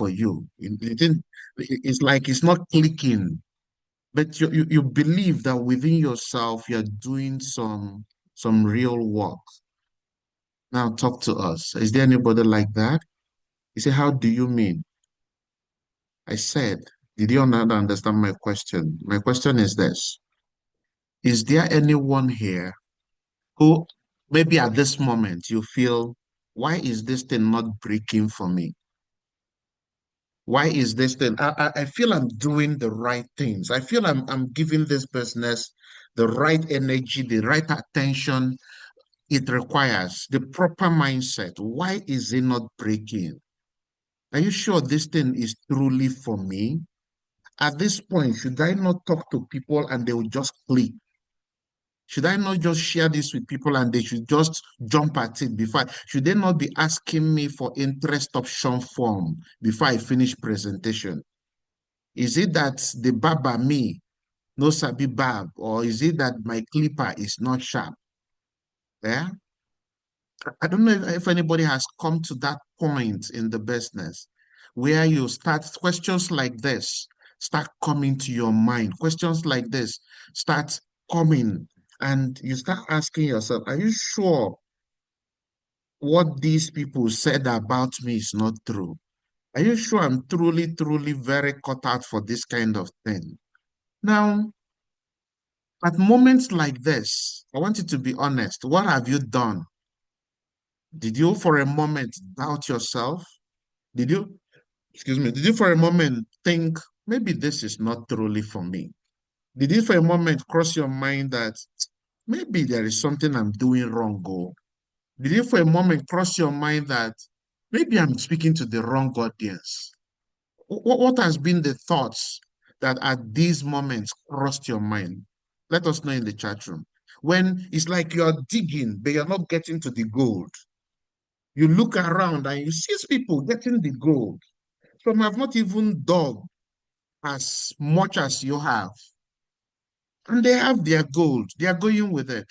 for you. It's like it's not clicking, but you believe that within yourself you're doing some real work. Now talk to us. Is there anybody like that? You say, how do you mean? I said, did you not understand my question? My question is this. Is there anyone here who maybe at this moment you feel, why is this thing not breaking for me? Why is this thing? I feel I'm doing the right things. I feel I'm giving this business the right energy, the right attention it requires, the proper mindset. Why is it not breaking? Are you sure this thing is truly for me? At this point, should I not talk to people and they will just click? Should I not just share this with people and they should just jump at it before? Should they not be asking me for interest option form before I finish presentation? Is it that the barber me no sabi barb, or is it that my clipper is not sharp? Yeah, I don't know if anybody has come to that point in the business where you start questions like this start coming to your mind. Questions like this start coming, and you start asking yourself, are you sure what these people said about me is not true? Are you sure I'm truly, truly very cut out for this kind of thing? Now, at moments like this, I want you to be honest. What have you done? Did you for a moment doubt yourself? Did you, excuse me, did you for a moment think maybe this is not truly for me? Did it for a moment cross your mind that maybe there is something I'm doing wrong? Go. Did it for a moment cross your mind that maybe I'm speaking to the wrong audience? What has been the thoughts that at these moments crossed your mind? Let us know in the chat room. When it's like you're digging, but you're not getting to the gold. You look around and you see people getting the gold. Some have not even dug as much as you have. And they have their gold. They are going with it.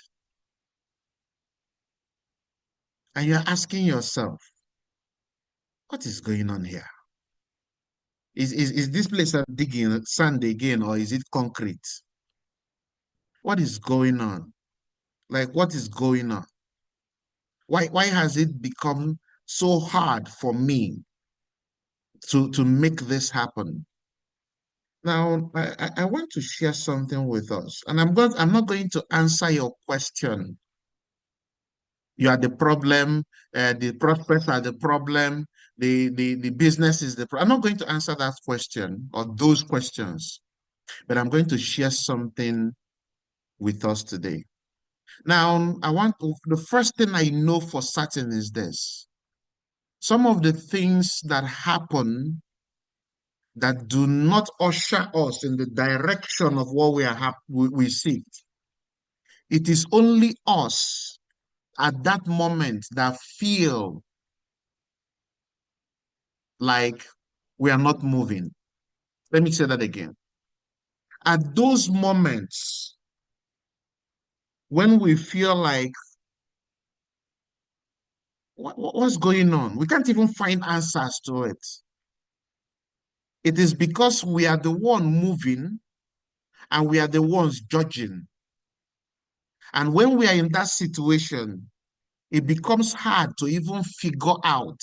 And you're asking yourself, what is going on here? Is this place I'm digging sand again, or is it concrete? What is going on? Like, what is going on? Why has it become so hard for me to make this happen? Now, I want to share something with us, and I'm not going to answer your question. You are the problem, the prospects are the problem, the business is the problem. I'm not going to answer that question or those questions, but I'm going to share something with us today. Now, the first thing I know for certain is this. Some of the things that happen that do not usher us in the direction of what we seek. It is only us at that moment that feel like we are not moving. Let me say that again. At those moments when we feel like, what's going on? We can't even find answers to it. It is because we are the one moving and we are the ones judging. And when we are in that situation, it becomes hard to even figure out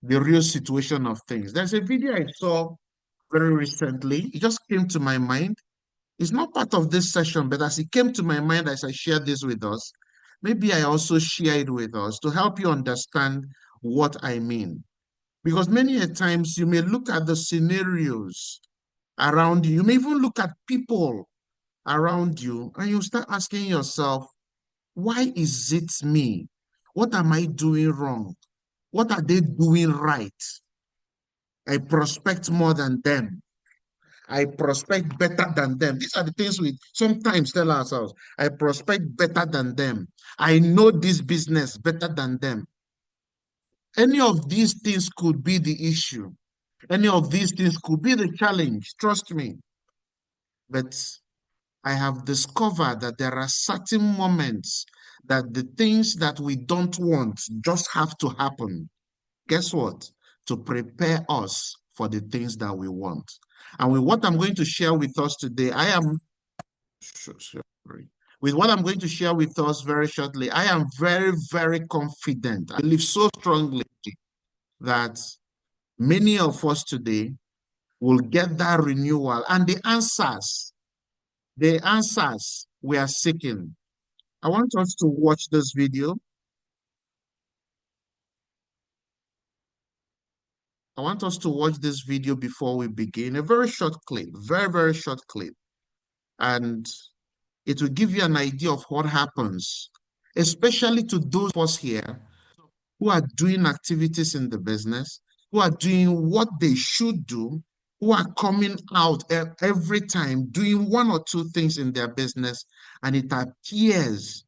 the real situation of things. There's a video I saw very recently. It just came to my mind. It's not part of this session, but as it came to my mind as I shared this with us, maybe I also share it with us to help you understand what I mean. Because many a times you may look at the scenarios around you, you may even look at people around you, and you start asking yourself, why is it me? What am I doing wrong? What are they doing right? I prospect more than them. I prospect better than them. These are the things we sometimes tell ourselves. I prospect better than them. I know this business better than them. Any of these things could be the issue. Any of these things could be the challenge. Trust me. But I have discovered that there are certain moments that the things that we don't want just have to happen. Guess what? To prepare us for the things that we want. And with what I'm going to share with us today, sorry. With what I'm going to share with us very shortly, I am very, very confident. I believe so strongly that many of us today will get that renewal and the answers we are seeking. I want us to watch this video. I want us to watch this video before we begin. A very short clip, very, very short clip. And it will give you an idea of what happens, especially to those of us here who are doing activities in the business, who are doing what they should do, who are coming out every time doing one or two things in their business, and it appears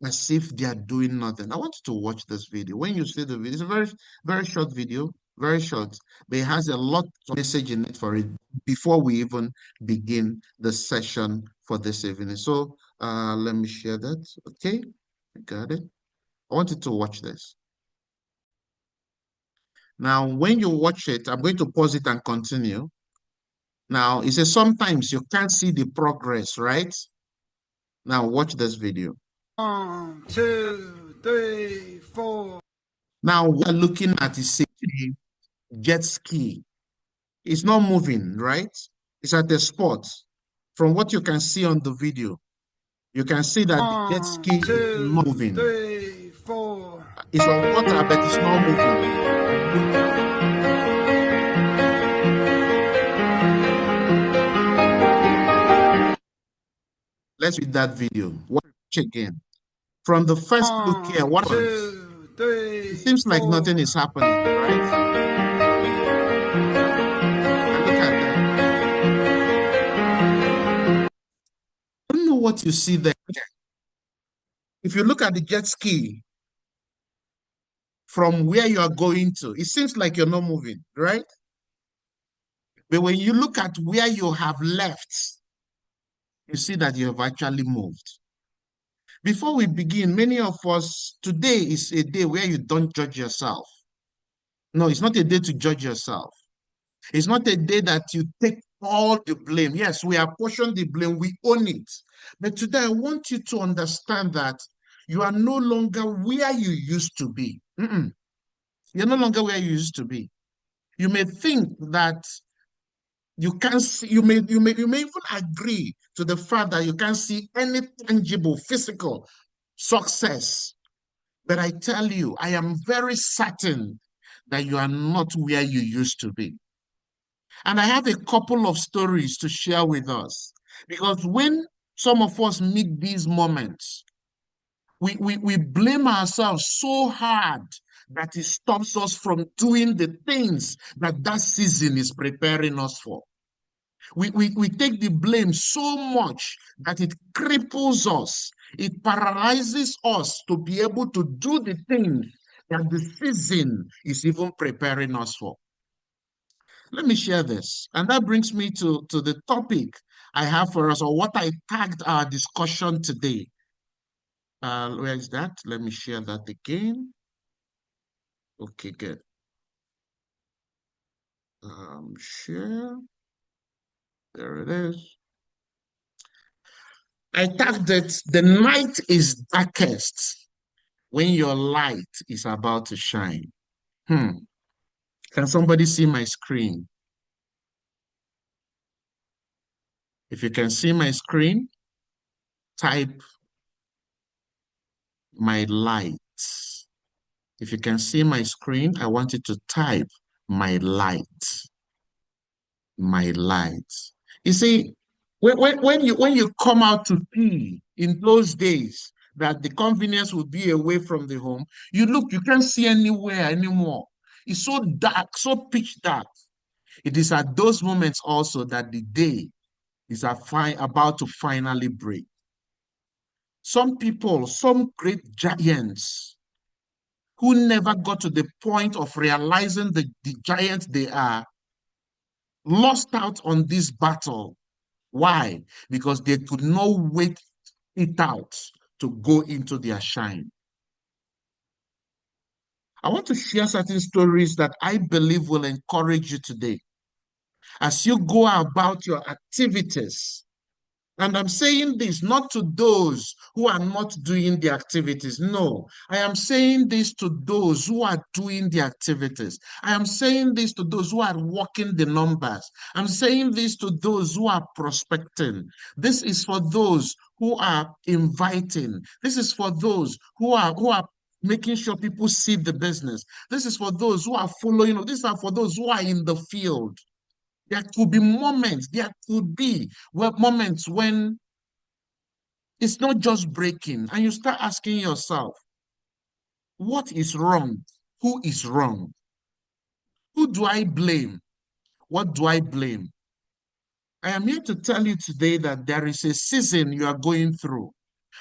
as if they are doing nothing. I want you to watch this video. When you see the video, it's a very, very short video, very short, but it has a lot of message in it for it before we even begin the session for this evening. So let me share that. Okay, I got it. I want you to watch this. Now, when you watch it, I'm going to pause it and continue. Now, it says sometimes you can't see the progress, right? Now, watch this video. 1, 2, 3, 4. Now, what we're looking at is a jet ski. It's not moving, right? It's at a spot. From what you can see on the video, you can see that the jet 1, ski is 2, not moving. 3, 4. It's on water, but it's not moving. Let's read that video. Watch again. From the first look here, what happens? 2, 3, It seems like nothing is happening, right? And look at that. I don't know what you see there. If you look at the jet ski from where you are going to, it seems like you're not moving, right? But when you look at where you have left, you see that you have actually moved. Before we begin, many of us, today is a day where you don't judge yourself. No, it's not a day to judge yourself. It's not a day that you take all the blame. Yes, we apportion the blame, we own it. But today I want you to understand that you are no longer where you used to be. You're no longer where you used to be. You may think that you can't see, you may even agree to the fact that you can't see any tangible physical success. But I tell you, I am very certain that you are not where you used to be. And I have a couple of stories to share with us. Because when some of us meet these moments, we blame ourselves so hard that it stops us from doing the things that that season is preparing us for. We take the blame so much that it cripples us. It paralyzes us to be able to do the things that the season is even preparing us for. Let me share this. And that brings me to the topic I have for us, or what I tagged our discussion today. Where is that? Let me share that again. Okay, good. Share. There it is. I tagged it, the night is darkest when your light is about to shine. Can somebody see my screen? If you can see my screen, type my light. If you can see my screen, I want you to type my light. My light. You see, when you come out to pee in those days that the convenience would be away from the home, you look, you can't see anywhere anymore. It's so dark, so pitch dark. It is at those moments also that the day is about to finally break. Some people, some great giants who never got to the point of realizing the giants they are, lost out on this battle. Why? Because they could not wait it out to go into their shine. I want to share certain stories that I believe will encourage you today. as you go about your activities. And I'm saying this not to those who are not doing the activities. No, I am saying this to those who are doing the activities. I am saying this to those who are working the numbers. I'm saying this to those who are prospecting. This is for those who are inviting. This is for those who are making sure people see the business. This is for those who are following. These are for those who are in the field. There could be moments, there could be moments when it's not just breaking, and you start asking yourself, what is wrong? Who is wrong? Who do I blame? What do I blame? I am here to tell you today that there is a season you are going through,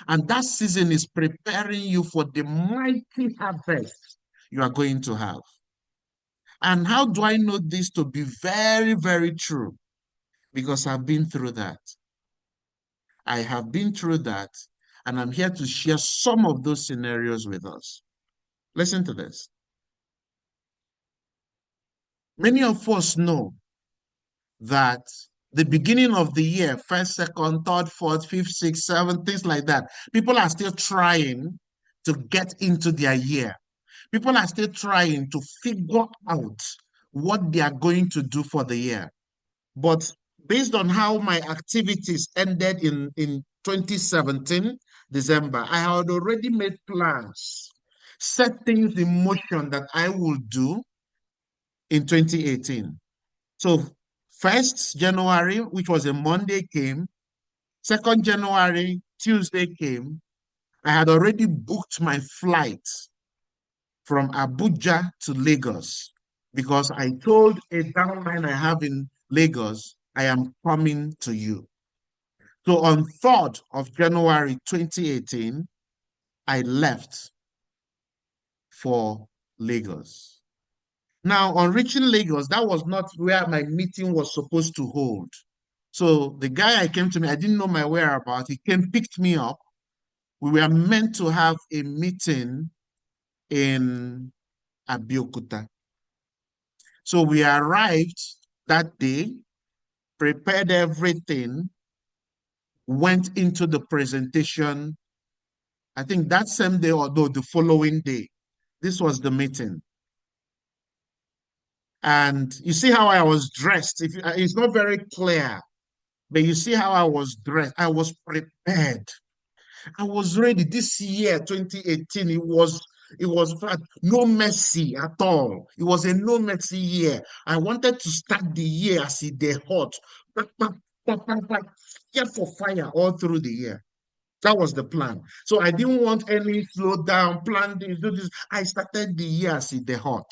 and that season is preparing you for the mighty harvest you are going to have. And how do I know this to be very, very true? Because I've been through that. I have been through that, and I'm here to share some of those scenarios with us. Listen to this. Many of us know that the beginning of the year, first, second, third, fourth, fifth, sixth, seventh, things like that, people are still trying to get into their year. People are still trying to figure out what they are going to do for the year. But based on how my activities ended in 2017, December, I had already made plans, set things in motion that I will do in 2018. So 1st January, which was a Monday, came. 2nd January, Tuesday came. I had already booked my flight from Abuja to Lagos because I told a downline I have in Lagos, I am coming to you. So on 3rd of January 2018, I left for Lagos. Now, on reaching Lagos, that was not where my meeting was supposed to hold. So the guy I came to me, I didn't know my whereabouts. He came, picked me up. We were meant to have a meeting in Abeokuta. So we arrived that day, prepared everything, went into the presentation. I think that same day or no, the following day. This was the meeting. And you see how I was dressed. It's not very clear, but you see how I was dressed. I was prepared. I was ready. This year, 2018, it was no mercy at all. It was a no mercy year. I wanted to start the year as it they hot. Get for fire all through the year. That was the plan. So I didn't want any slow down, plan this, do this. I started the year as it they hot.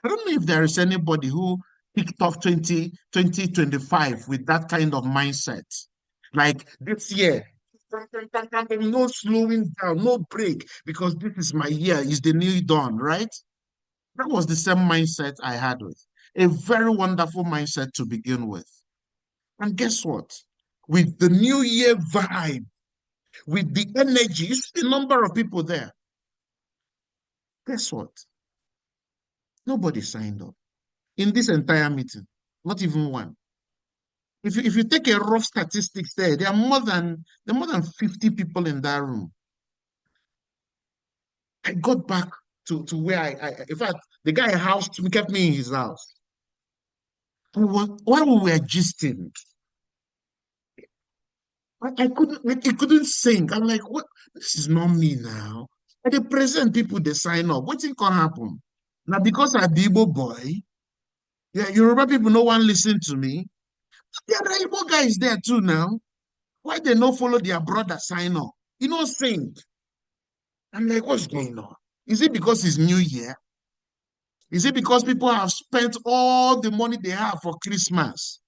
I don't know if there is anybody who kicked off 2025 with that kind of mindset. Like this year, no slowing down, no break, because this is my year, is the new dawn, right? That was the same mindset I had with. A very wonderful mindset to begin with. And guess what? With the new year vibe, with the energy, you see the number of people there. Guess what? Nobody signed up in this entire meeting, not even one. If you take a rough statistics there are more than 50 people in that room. I got back to where in fact, the guy housed me, kept me in his house. While we were gisting, I couldn't, it couldn't sing. I'm like, what? This is not me now. At the present, people they sign up. What thing can happen? Now, because I'm the Igbo boy, yeah, Yoruba people no one listen to me. There are Igbo guys there too now. Why they not follow their brother sign up? You know, sing. I'm like, what's going on? Is it because it's New Year? Is it because people have spent all the money they have for Christmas?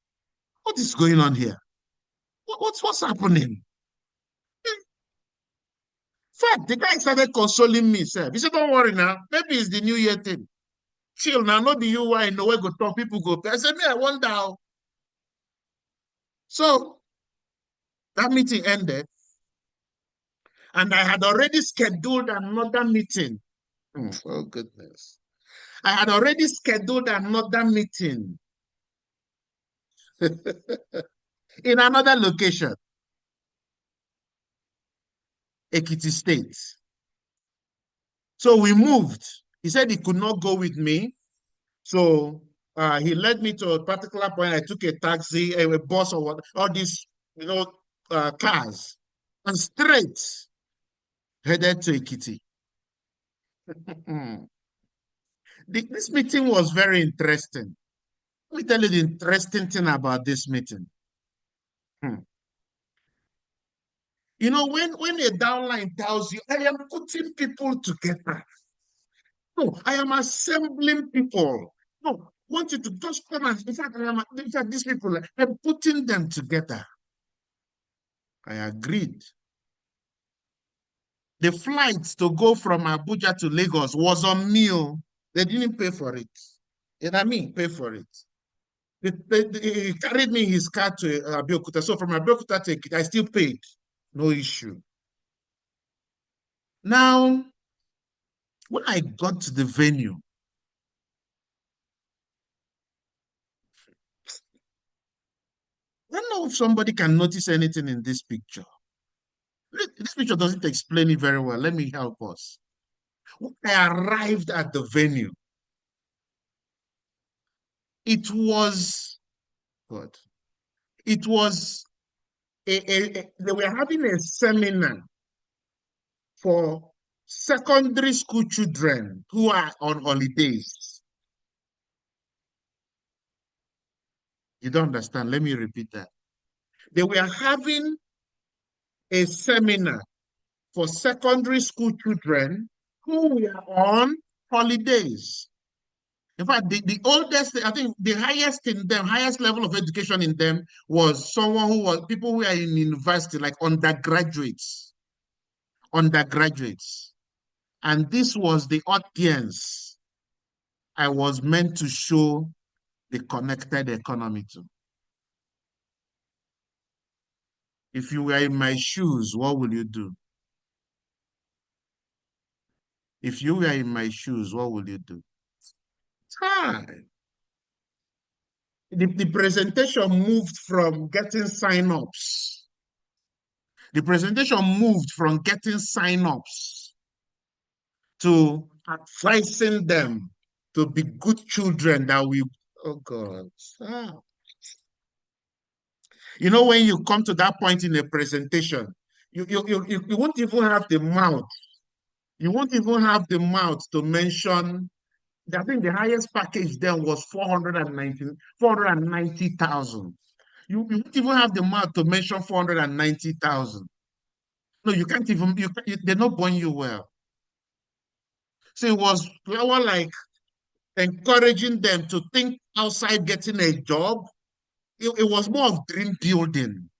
What is going on here? What's happening? In fact, the guy started consoling me, sir. He said, don't worry now. Maybe it's the New Year thing. Chill now, not be you why no way go talk, people go pay. I said, me, I wonder how. So that meeting ended, and I had already scheduled another meeting. Oh, goodness. I had already scheduled another meeting In another location, Ekiti State. So we moved. He said he could not go with me. So he led me to a particular point. I took a taxi, a bus, or what, all these, cars, and straight headed to Ekiti. This meeting was very interesting. Let me tell you the interesting thing about this meeting. Hmm. You know, when a downline tells you, I am putting people together. No, I am assembling people. No, I want you to just come and, in fact, these people, I'm putting them together. I agreed. The flight to go from Abuja to Lagos was on me. Oh. They didn't pay for it. You know what I mean? Pay for it. He carried me in his car to Abeokuta. So from Abeokuta to Ekiti, I still paid. No issue. Now, when I got to the venue, I don't know if somebody can notice anything in this picture. This picture doesn't explain it very well. Let me help us. When I arrived at the venue, it was God. It was they were having a seminar for secondary school children who are on holidays. You don't understand. Let me repeat that. They were having a seminar for secondary school children who were on holidays. In fact, the oldest, I think the highest in them, highest level of education in them was someone who was people who are in university, like undergraduates. Undergraduates. And this was the audience I was meant to show the connected economy to. If you were in my shoes, what will you do? If you were in my shoes, what will you do? Hi. The presentation moved from getting sign-ups. The presentation moved from getting sign-ups to advising them to be good children that we, oh God. Ah. You know, when you come to that point in a presentation, you won't even have the mouth. You won't even have the mouth to mention. I think the highest package then was 490,000. You won't even have the mouth to mention 490,000. No, you can't even, they're not born you well. So it was more like encouraging them to think outside getting a job. It was more of dream building.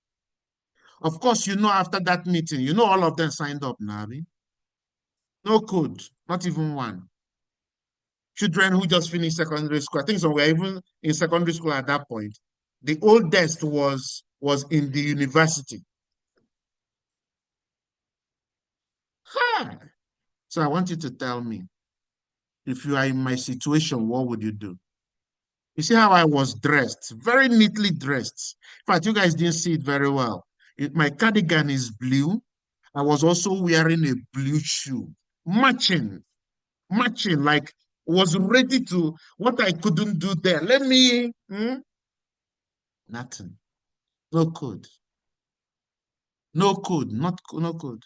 Of course, after that meeting, all of them signed up, Nabi. No code, not even one. Children who just finished secondary school. I think some were even in secondary school at that point. The oldest was in the university. Ha! So I want you to tell me, if you are in my situation, what would you do? You see how I was dressed, very neatly dressed. In fact, you guys didn't see it very well. My cardigan is blue. I was also wearing a blue shoe, matching, like was ready to what I couldn't do there. Nothing. No code. No code. No code.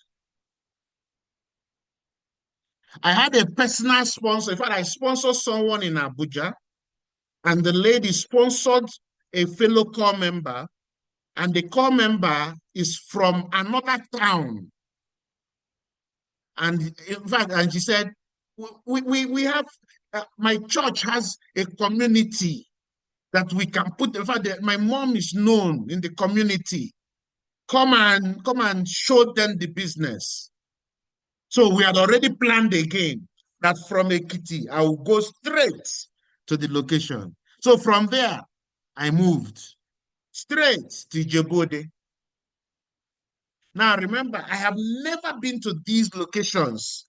I had a personal sponsor. In fact, I sponsored someone in Abuja, and the lady sponsored a fellow corps member, and the corps member is from another town. And in fact, and she said, we have, my church has a community that we can put, in fact, my mom is known in the community. Come and show them the business. So we had already planned again that from Ekiti, I will go straight to the location. So from there, I moved straight to Djibouti. Now remember, I have never been to these locations.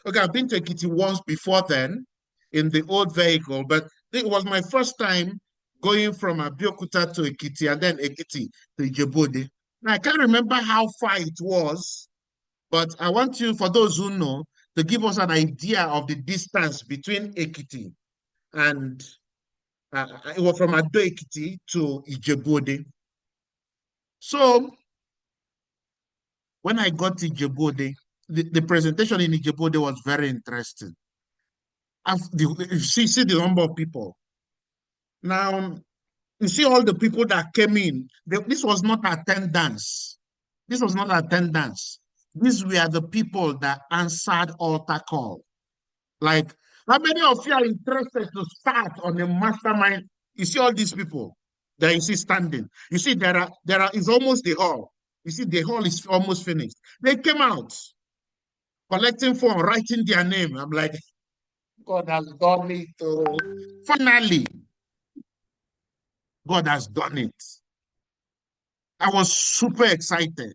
Okay, I've been to Ekiti once before then in the old vehicle, but it was my first time going from Abeokuta to Ekiti and then Ekiti to Ijebu-Ode. Now, I can't remember how far it was, but I want you, for those who know, to give us an idea of the distance between Ekiti and it was from Ado Ekiti to Ijebu-Ode. So when I got to Ijebu-Ode, the presentation in Ijebu-Ode was very interesting. You see the number of people. Now, you see all the people that came in. This was not attendance. This was not attendance. These were the people that answered altar call. Like, how many of you are interested to start on a mastermind? You see all these people that you see standing. You see it's almost the hall. You see the hall is almost finished. They came out collecting form, writing their name. I'm like, God has done it. Oh. Finally, God has done it. I was super excited.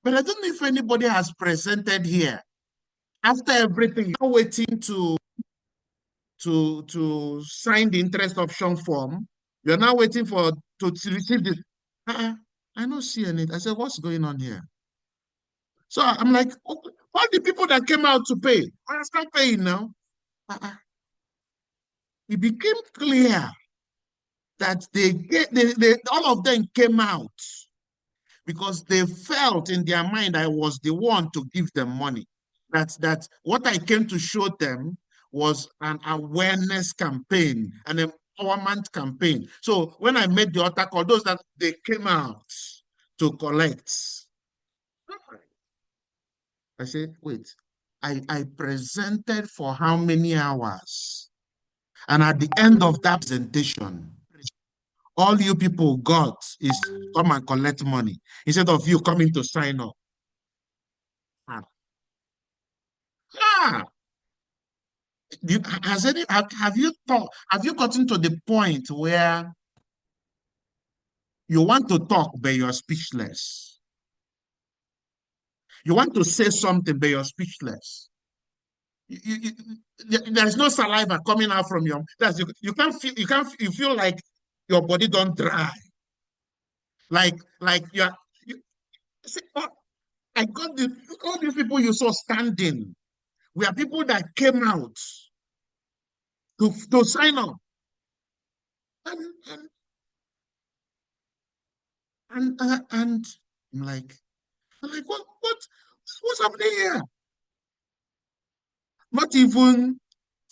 But I don't know if anybody has presented here. After everything, you're waiting to sign the interest option form. You're now waiting to receive the. I don't see any. I said, what's going on here? So I'm like, oh, all the people that came out to pay, I start paying now. It became clear that all of them came out because they felt in their mind I was the one to give them money. That what I came to show them was an awareness campaign, an empowerment campaign. So when I made the altar call, those that they came out to collect, I said, wait, I presented for how many hours? And at the end of that presentation, all you people got is come and collect money instead of you coming to sign up. Ah, have you gotten to the point where you want to talk but you're speechless? You want to say something but you're speechless. There's no saliva coming out from your. You can't feel. You feel like your body don't dry. Like you're. See, oh, I got all these people you saw standing. We are people that came out to sign up. And, and, and I'm like, what's happening here? Not even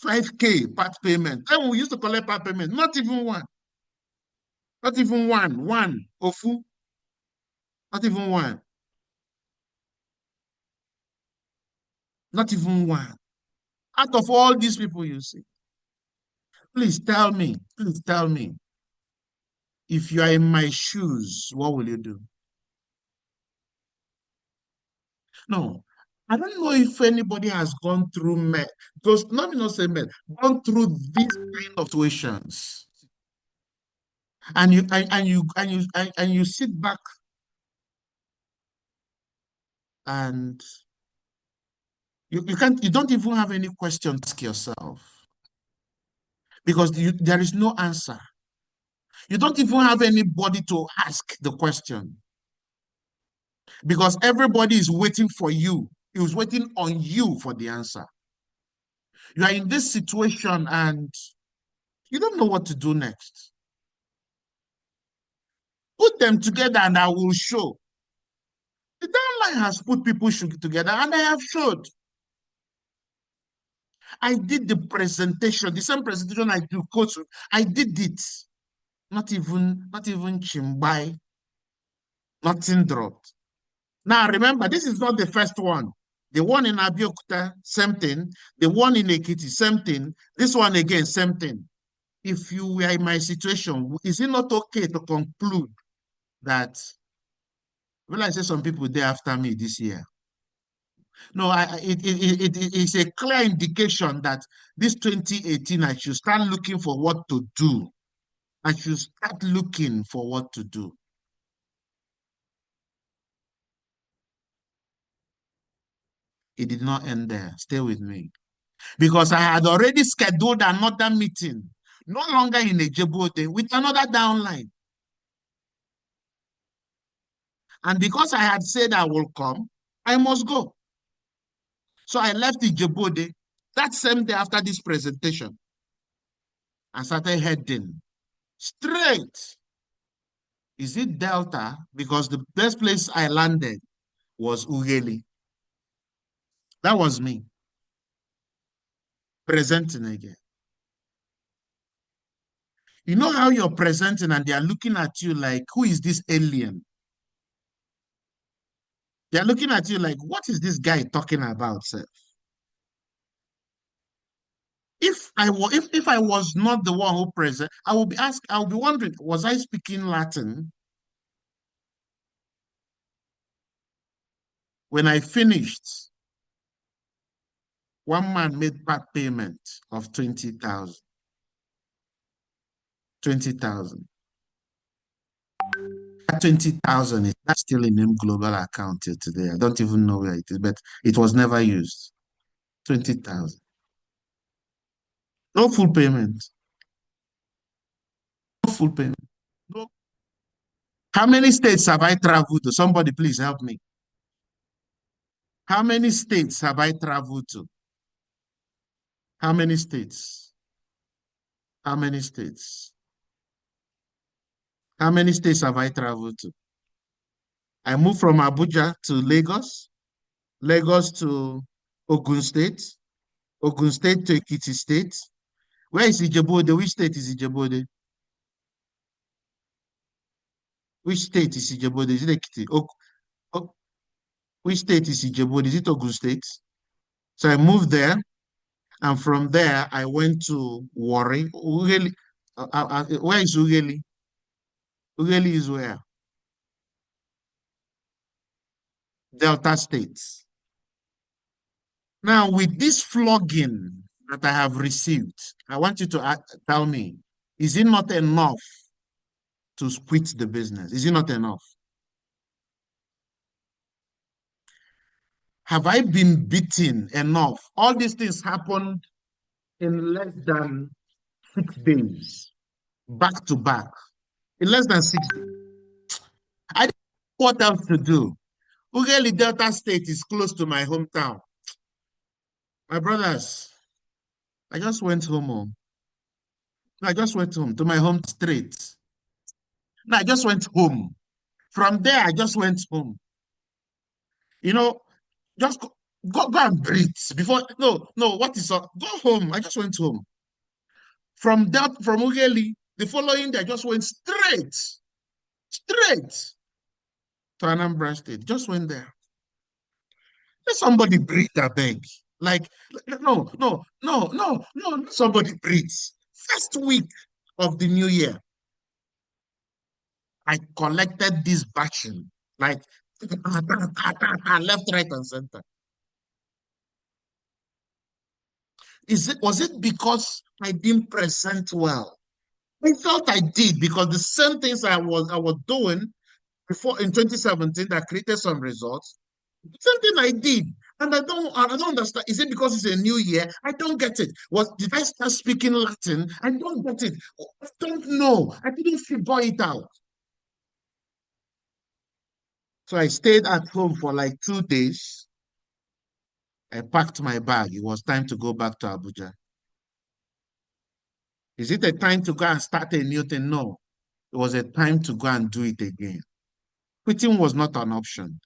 5K part payment. Then we used to collect part payment. Not even one. Not even one. One. Ofu. Not even one. Not even one. Out of all these people you see. Please tell me. Please tell me. If you are in my shoes, what will you do? No. I don't know if anybody has gone through those, not me not say gone through these kind of situations. And you sit back and you don't even have any question to ask yourself because there is no answer. You don't even have anybody to ask the question because everybody is waiting for you. He was waiting on you for the answer. You are in this situation and you don't know what to do next. Put them together and I will show. The downline has put people together and I have showed. I did the presentation, the same presentation I do coach. I did it. Not even chimbai. Nothing dropped. Now remember, this is not the first one. The one in Abeokuta, same thing. The one in Ekiti, same thing. This one again, same thing. If you were in my situation, is it not okay to conclude that, well, I say some people there after me this year? No, it is a clear indication that this 2018, I should start looking for what to do. I should start looking for what to do. It did not end there. Stay with me. Because I had already scheduled another meeting no longer in a Djibouti with another downline. And because I had said I will come, I must go. So I left the Djibouti that same day after this presentation and started heading straight. Is it Delta? Because the best place I landed was Ugeli. That was me presenting again. You know how you're presenting and they are looking at you like, who is this alien? They're looking at you like, what is this guy talking about, sir? If I was not the one who present, I will be asked, I will be wondering, was I speaking Latin? When I finished, one man made part payment of 20,000. 20,000. 20,000 is not still in him global account till today. I don't even know where it is, but it was never used. 20,000. No full payment. No full payment. No. How many states have I traveled to? Somebody please help me. How many states have I traveled to? How many states? How many states? How many states have I traveled to? I moved from Abuja to Lagos, Lagos to Ogun State, Ogun State to Ekiti State. Where is Ijebu-Ode? Which state is Ijebu-Ode? Which state is Ijebu-Ode? Is it Ekiti? Which state is Ijebu-Ode? Is it Ogun State? So I moved there, and from there I went to Warri. Ugeli, where is Ugeli? Ugeli is where? Delta State. Now, with this flogging that I have received, I want you to tell me, is it not enough to quit the business? Is it not enough? Have I been beaten enough? All these things happened in less than 6 days, back to back. In less than 6 days. I didn't know what else to do. Ughelli Delta State is close to my hometown. My brothers, I just went home. I just went home to my home straight. No, I just went home. From there, I just went home. You know, just go and breathe before. No, what is up? Go home. I just went home. From Ughelli, the following day, I just went straight to Anambra State. Just went there. Let somebody breathe, I beg. Like, no, somebody breathe. First week of the new year, I collected this bashing, like left, right, and center. Was it because I didn't present well? I felt I did because the same things I was doing before in 2017 that created some results. Something I did. And I don't understand. Is it because it's a new year? I don't get it. Did I start speaking Latin? I don't get it. I don't know. I didn't figure it out. So I stayed at home for like 2 days. I packed my bag. It was time to go back to Abuja. Is it a time to go and start a new thing? No. It was a time to go and do it again. Quitting was not an option.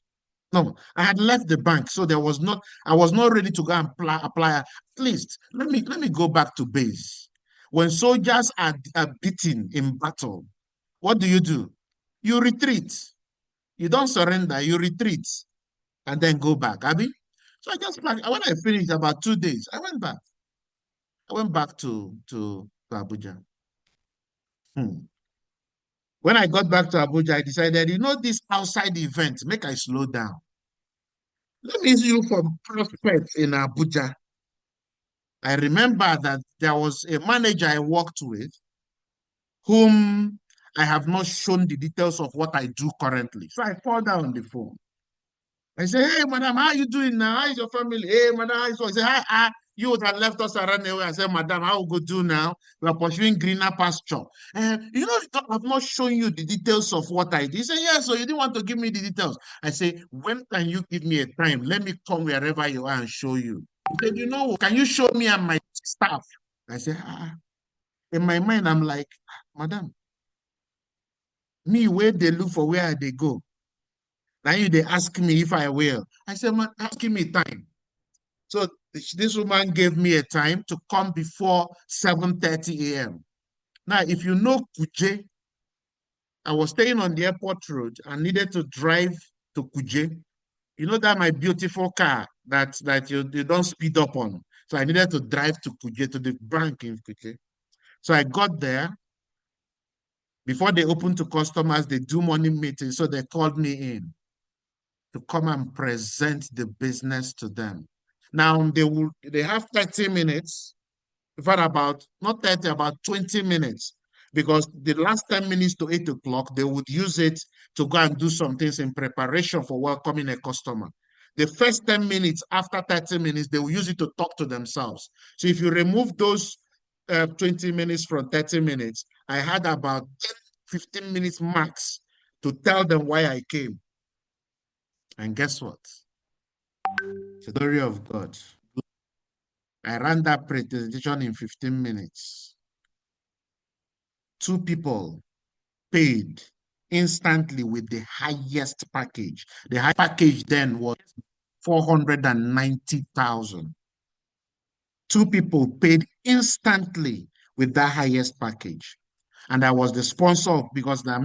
No, I had left the bank, so I was not ready to go and apply. At least let me go back to base. When soldiers are beaten in battle, what do? You retreat. You don't surrender, you retreat and then go back. Abby? So I just when I finished about 2 days, I went back. I went back to Abuja. When I got back to Abuja, I decided, this outside event, make I slow down. Let me use you for prospects in Abuja. I remember that there was a manager I worked with whom I have not shown the details of what I do currently. So I called her on the phone. I said, hey, madam, how are you doing now? How is your family? Hey, madam, how is your... I said, hi. You would have left us around the way and said, Madam, how will go do now? We are pursuing greener pasture. I've not shown you the details of what I did. He said, yes, so you didn't want to give me the details. I say, when can you give me a time? Let me come wherever you are and show you. He said, can you show me and my staff? I said, in my mind, I'm like, Madam, me, where they look for where they go. Now they ask me if I will. I said, man, give me time. So this woman gave me a time to come before 7:30 a.m. Now, if you know Kuje, I was staying on the airport road and needed to drive to Kuje. You know that my beautiful car that you don't speed up on. So I needed to drive to Kuje, to the bank in Kuje. So I got there. Before they open to customers, they do morning meetings. So they called me in to come and present the business to them. Now they have 30 minutes, in fact, about not 30, about 20 minutes, because the last 10 minutes to 8 o'clock, they would use it to go and do some things in preparation for welcoming a customer. The first 10 minutes after 30 minutes, they will use it to talk to themselves. So if you remove those 20 minutes from 30 minutes, I had about 10, 15 minutes max to tell them why I came. And guess what? It's the glory of God. I ran that presentation in 15 minutes. 2 people paid instantly with the highest package. The high package then was 490,000. 2 people paid instantly with that highest package. And I was the sponsor of, because I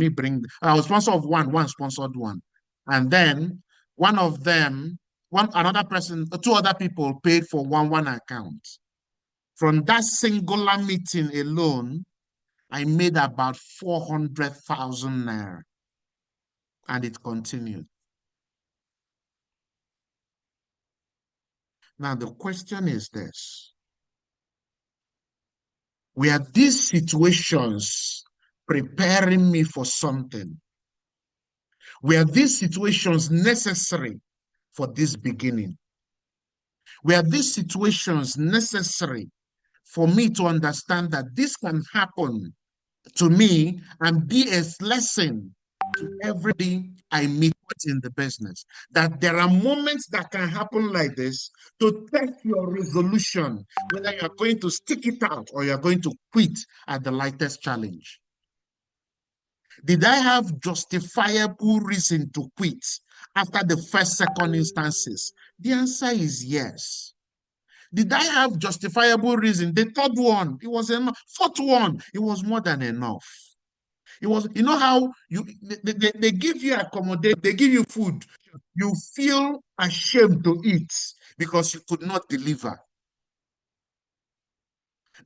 was sponsor of one sponsored one. And then one of them, another person, 2 other people paid for one account. From that singular meeting alone, I made about 400,000 naira. And it continued. Now, the question is this. Were these situations preparing me for something? Were these situations necessary for this beginning? Were these situations necessary for me to understand that this can happen to me and be a lesson to everybody I meet in the business? That there are moments that can happen like this to test your resolution, whether you're going to stick it out or you're going to quit at the lightest challenge. Did I have justifiable reason to quit after the first, second instances? The answer is yes. Did I have justifiable reason? The third one, it was enough. Fourth one, it was more than enough. It was, you know how they give you accommodation, they give you food. You feel ashamed to eat because you could not deliver.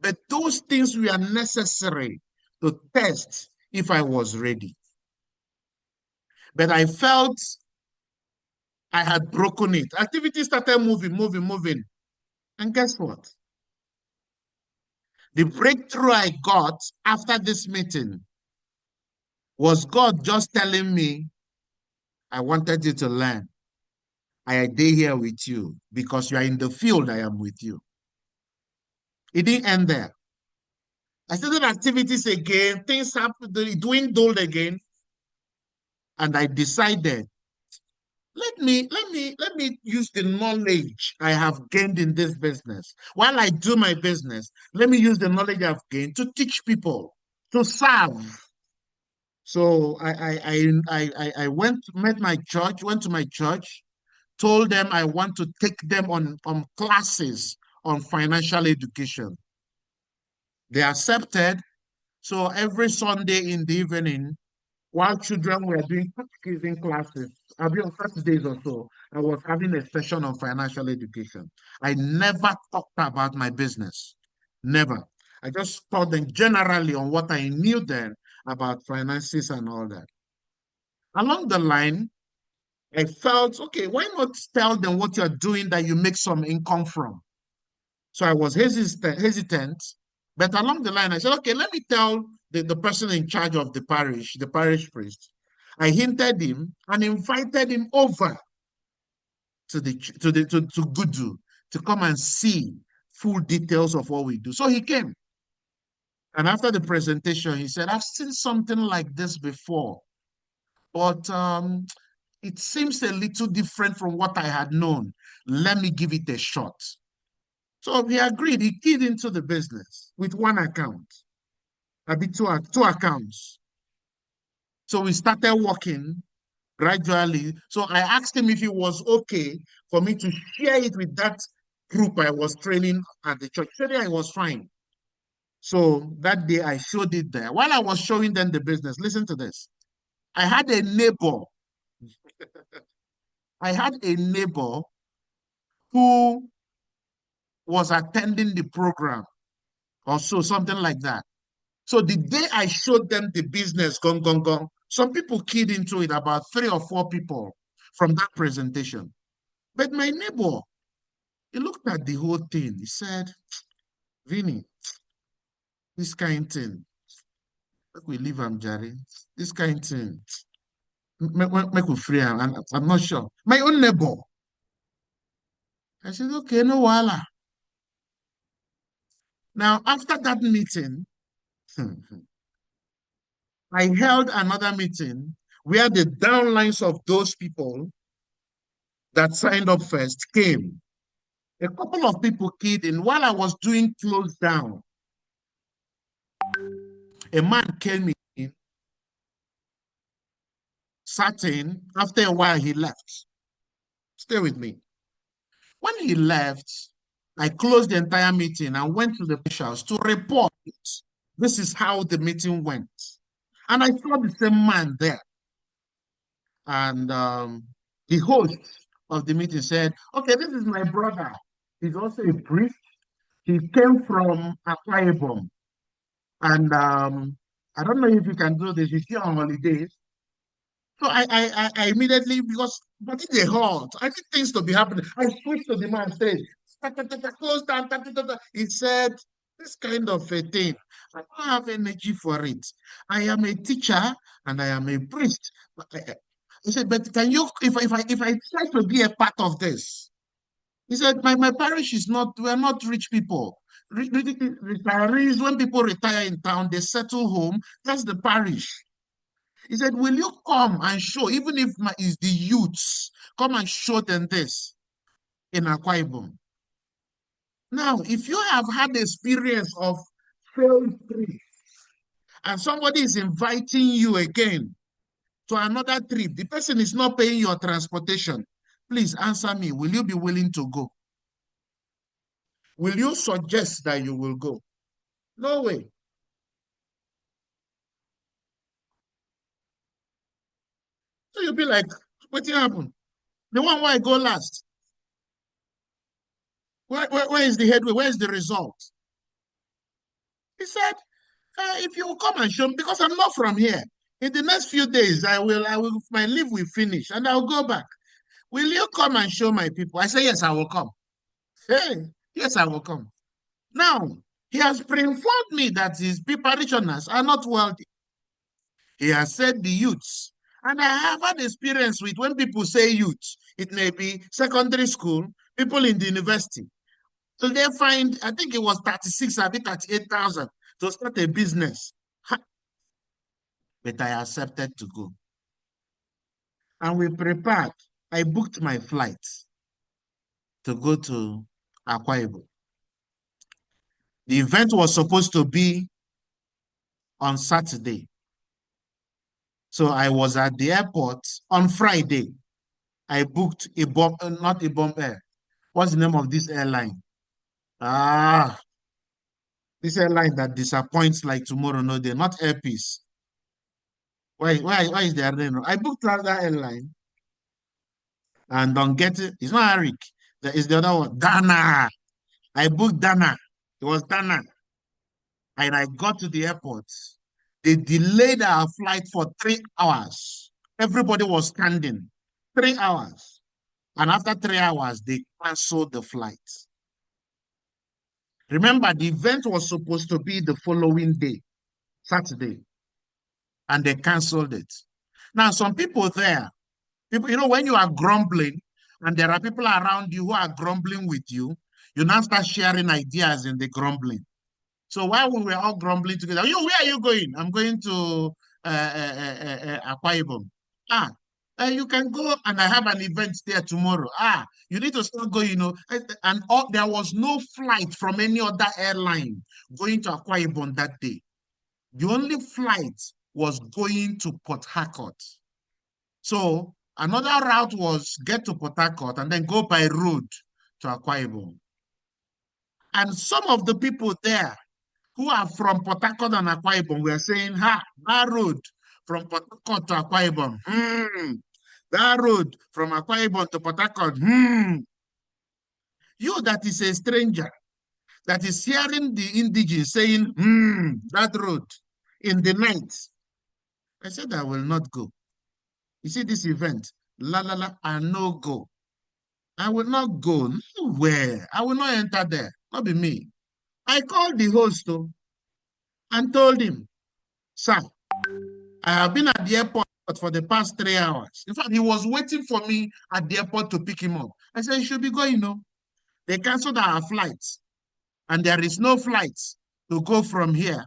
But those things were necessary to test if I was ready. But I felt I had broken it. Activity started moving. And guess what? The breakthrough I got after this meeting was God just telling me, I wanted you to learn. I am here with you because you are in the field, I am with you. It didn't end there. I started activities again, things happened, dwindled again. And I decided, let me use the knowledge I have gained in this business. While I do my business, let me use the knowledge I've gained to teach people, to serve. So I went to my church, told them I want to take them on classes on financial education. They accepted. So every Sunday in the evening, while children were doing catechism classes, I'll be on Saturdays or so, I was having a session on financial education. I never talked about my business. Never. I just taught them generally on what I knew then about finances and all that. Along the line, I felt, okay, why not tell them what you're doing that you make some income from? So I was hesitant, but along the line, I said, okay, let me tell the person in charge of the parish priest. I hinted him and invited him over to Gudu to come and see full details of what we do. So he came. And after the presentation, he said, I've seen something like this before, but it seems a little different from what I had known. Let me give it a shot. So he agreed. He keyed into the business with one account, a bit two accounts. So we started working gradually. So I asked him if it was okay for me to share it with that group I was training at the church. He said, yeah, it was fine. So that day I showed it there. While I was showing them the business, listen to this. I had a neighbor. I had a neighbor who was attending the program or so, something like that. So the day I showed them the business, gong, gong, gong, some people keyed into it, about 3 or 4 people from that presentation. But my neighbor, he looked at the whole thing. He said, Vinny, this kind of thing, like we leave Jerry, this kind of thing, make we free am, and I'm not sure. My own neighbor. I said, okay, no wala. Now, after that meeting, I held another meeting where the downlines of those people that signed up first came. A couple of people keyed in. While I was doing close down, a man came in, sat in. After a while, he left. Stay with me. When he left, I closed the entire meeting and went to the officials to report. This is how the meeting went. And I saw the same man there. And the host of the meeting said, okay, this is my brother. He's also a priest. He came from Akwa Ibom. And I don't know if you can do this. He's here on holidays. So I immediately, because what did they halt? I need things to be happening. I switched to the man stage. Close down. He said, this kind of a thing, I don't have energy for it. I am a teacher and I am a priest. He said, but can you, if I try to be a part of this? He said, my parish is not, we're not rich people. Retirees, when people retire in town, they settle home. That's the parish. He said, will you come and show, even if it's the youths, come and show them this in Akwa Ibom. Now, if you have had experience of failed trip and somebody is inviting you again to another trip, the person is not paying your transportation, please answer me. Will you be willing to go? Will you suggest that you will go? No way. So you'll be like, what happened? The one where I go last. Where is the headway? Where is the result? He said, if you will come and show me, because I'm not from here. In the next few days, my leave will finish and I'll go back. Will you come and show my people? I say, yes, I will come. Hey, yes, I will come. Now, he has pre-informed me that his parishioners are not wealthy. He has said the youths. And I have had experience with when people say youth, it may be secondary school, people in the university. So they find, I think it was 36, I think 38,000 to start a business. But I accepted to go. And we prepared. I booked my flight to go to Akwa Ibom. The event was supposed to be on Saturday. So I was at the airport on Friday. I booked not Ibom Air. What's the name of this airline? This airline that disappoints like tomorrow, no, they're not Air Peace. Why is the airline? I booked that airline and don't get it. It's not Arik. There is the other one, Dana. I booked Dana. It was Dana. And I got to the airport. They delayed our flight for 3 hours. Everybody was standing. 3 hours. And after 3 hours, they canceled the flight. Remember, the event was supposed to be the following day, Saturday. And they canceled it. Now, some people there, when you are grumbling and there are people around you who are grumbling with you, You now start sharing ideas in the grumbling. So while we were all grumbling together, you, where are you going? I'm going to Akwa Ibom. Ah, you can go, and I have an event there tomorrow. Ah, you need to start going, And all, there was no flight from any other airline going to Akwa Ibom that day. The only flight was going to Port Harcourt. So another route was get to Port Harcourt and then go by road to Akwa Ibom. And some of the people there who are from Port Harcourt and Akwa Ibom were saying, ha, that road from Port Harcourt to Akwa Ibom, that road from Akwa Ibom to Port Harcourt, You that is a stranger, that is hearing the indigenous saying, that road in the night. I said, I will not go. You see this event, la la la, I no go. I will not go nowhere. I will not enter there. Not be me. I called the host and told him, sir, I have been at the airport for the past 3 hours. In fact, he was waiting for me at the airport to pick him up. I said, you should be going, They canceled our flights, and there is no flights to go from here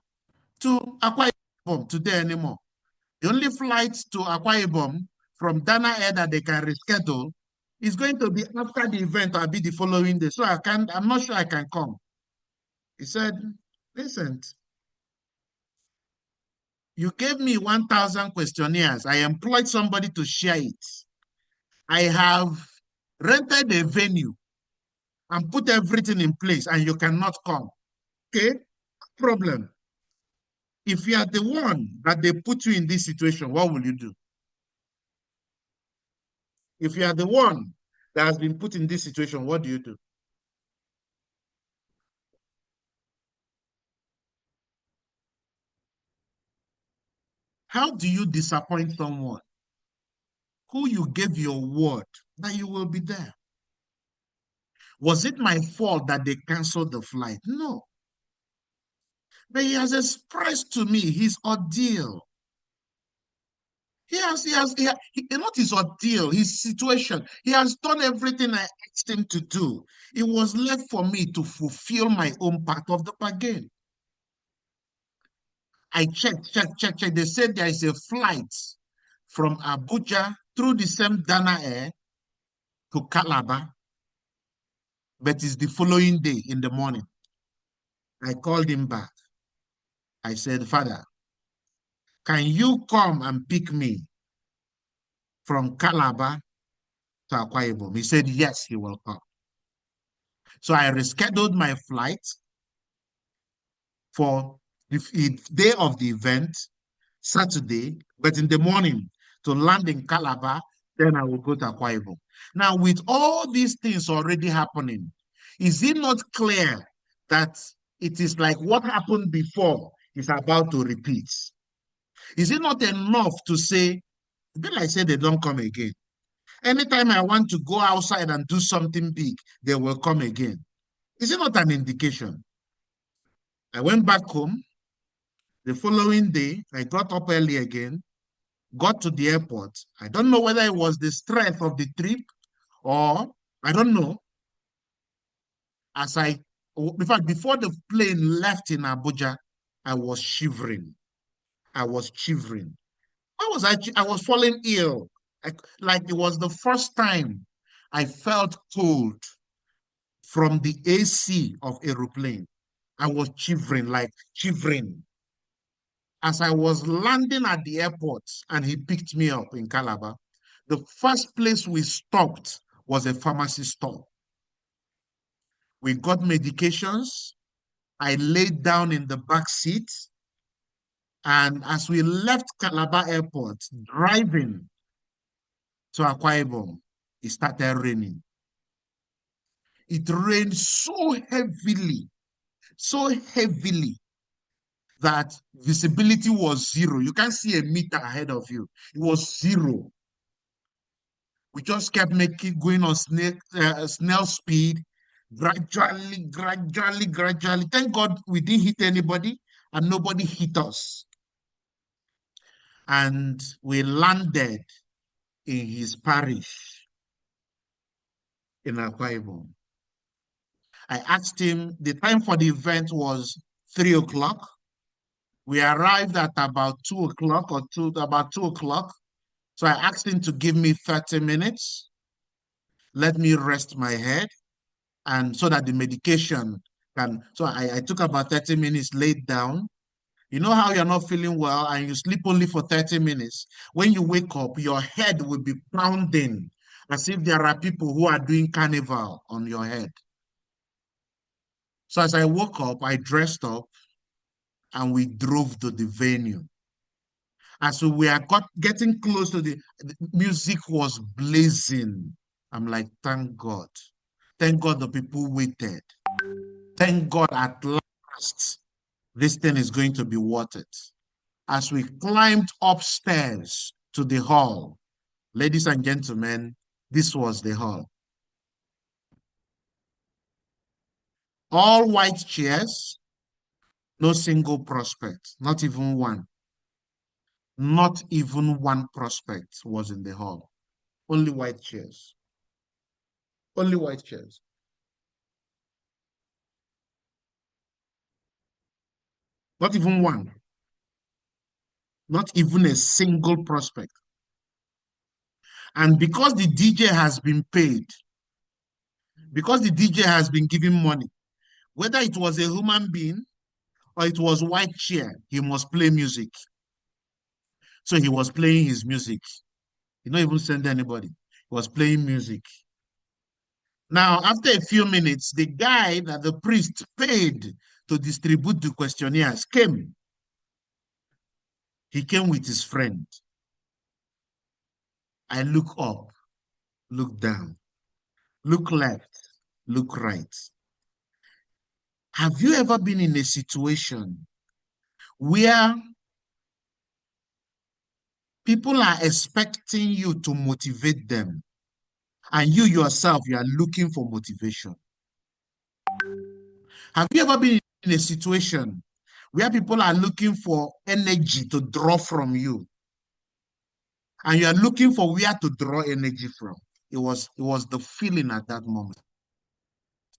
to Akwa Ibom today anymore. The only flight to Akwa Ibom from Dana Air that they can reschedule is going to be after the event or be the following day. So I'm not sure I can come. He said, listen, you gave me 1,000 questionnaires. I employed somebody to share it. I have rented a venue and put everything in place, and you cannot come. Okay? Problem. If you are the one that they put you in this situation, what will you do? If you are the one that has been put in this situation, what do you do? How do you disappoint someone who you gave your word that you will be there? Was it my fault that they canceled the flight? No. But he has expressed to me his ordeal. Not his ordeal, his situation. He has done everything I asked him to do. It was left for me to fulfill my own part of the bargain. I checked. They said there is a flight from Abuja through the same Dana Air to Calabar, but it's the following day in the morning. I called him back. I said, Father, can you come and pick me from Calabar to Akwa Ibom? He said, yes, he will come. So I rescheduled my flight for the day of the event, Saturday, but in the morning to land in Calabar, then I will go to Akwa Ibom. Now, with all these things already happening, is it not clear that it is like what happened before is about to repeat? Is it not enough to say, like I said, they don't come again? Anytime I want to go outside and do something big, they will come again. Is it not an indication? I went back home. The following day, I got up early again, got to the airport. I don't know whether it was the strength of the trip or I don't know. In fact, before the plane left in Abuja, I was shivering. I was shivering. I was falling ill. Like it was the first time I felt cold from the AC of aeroplane. I was shivering, like shivering. As I was landing at the airport and he picked me up in Calabar, the first place we stopped was a pharmacy store. We got medications. I laid down in the back seat. And as we left Calabar Airport, driving to Akwa Ibom, it started raining. It rained so heavily that visibility was zero. You can't see a meter ahead of you. It was zero. We just kept going on snail speed, gradually. Thank God we didn't hit anybody and nobody hit us. And we landed in his parish in Akwa Ibom. I asked him, the time for the event was 3 o'clock. We arrived at about 2 o'clock about 2 o'clock. So I asked him to give me 30 minutes, let me rest my head, and so that the medication can. So I took about 30 minutes, laid down. You know how you're not feeling well and you sleep only for 30 minutes. When you wake up, your head will be pounding as if there are people who are doing carnival on your head. So as I woke up, I dressed up and we drove to the venue. As we were getting close to the music was blazing. I'm like, thank God. Thank God the people waited. Thank God at last this thing is going to be worth it. As we climbed upstairs to the hall, ladies and gentlemen, this was the hall. All white chairs, no single prospect, not even one. Not even one prospect was in the hall. Only white chairs. Only white chairs. Not even one. Not even a single prospect. And because the DJ has been paid, because the DJ has been given money, whether it was a human being or it was white chair, he must play music. So he was playing his music. He didn't even send anybody. He was playing music. Now, after a few minutes, the guy that the priest paid to distribute the questionnaires came. He came with his friend. I look up, look down, look left, look right. Have you ever been in a situation where people are expecting you to motivate them and you yourself, you are looking for motivation? Have you ever been in a situation where people are looking for energy to draw from you and you are looking for where to draw energy from? It was the feeling at that moment.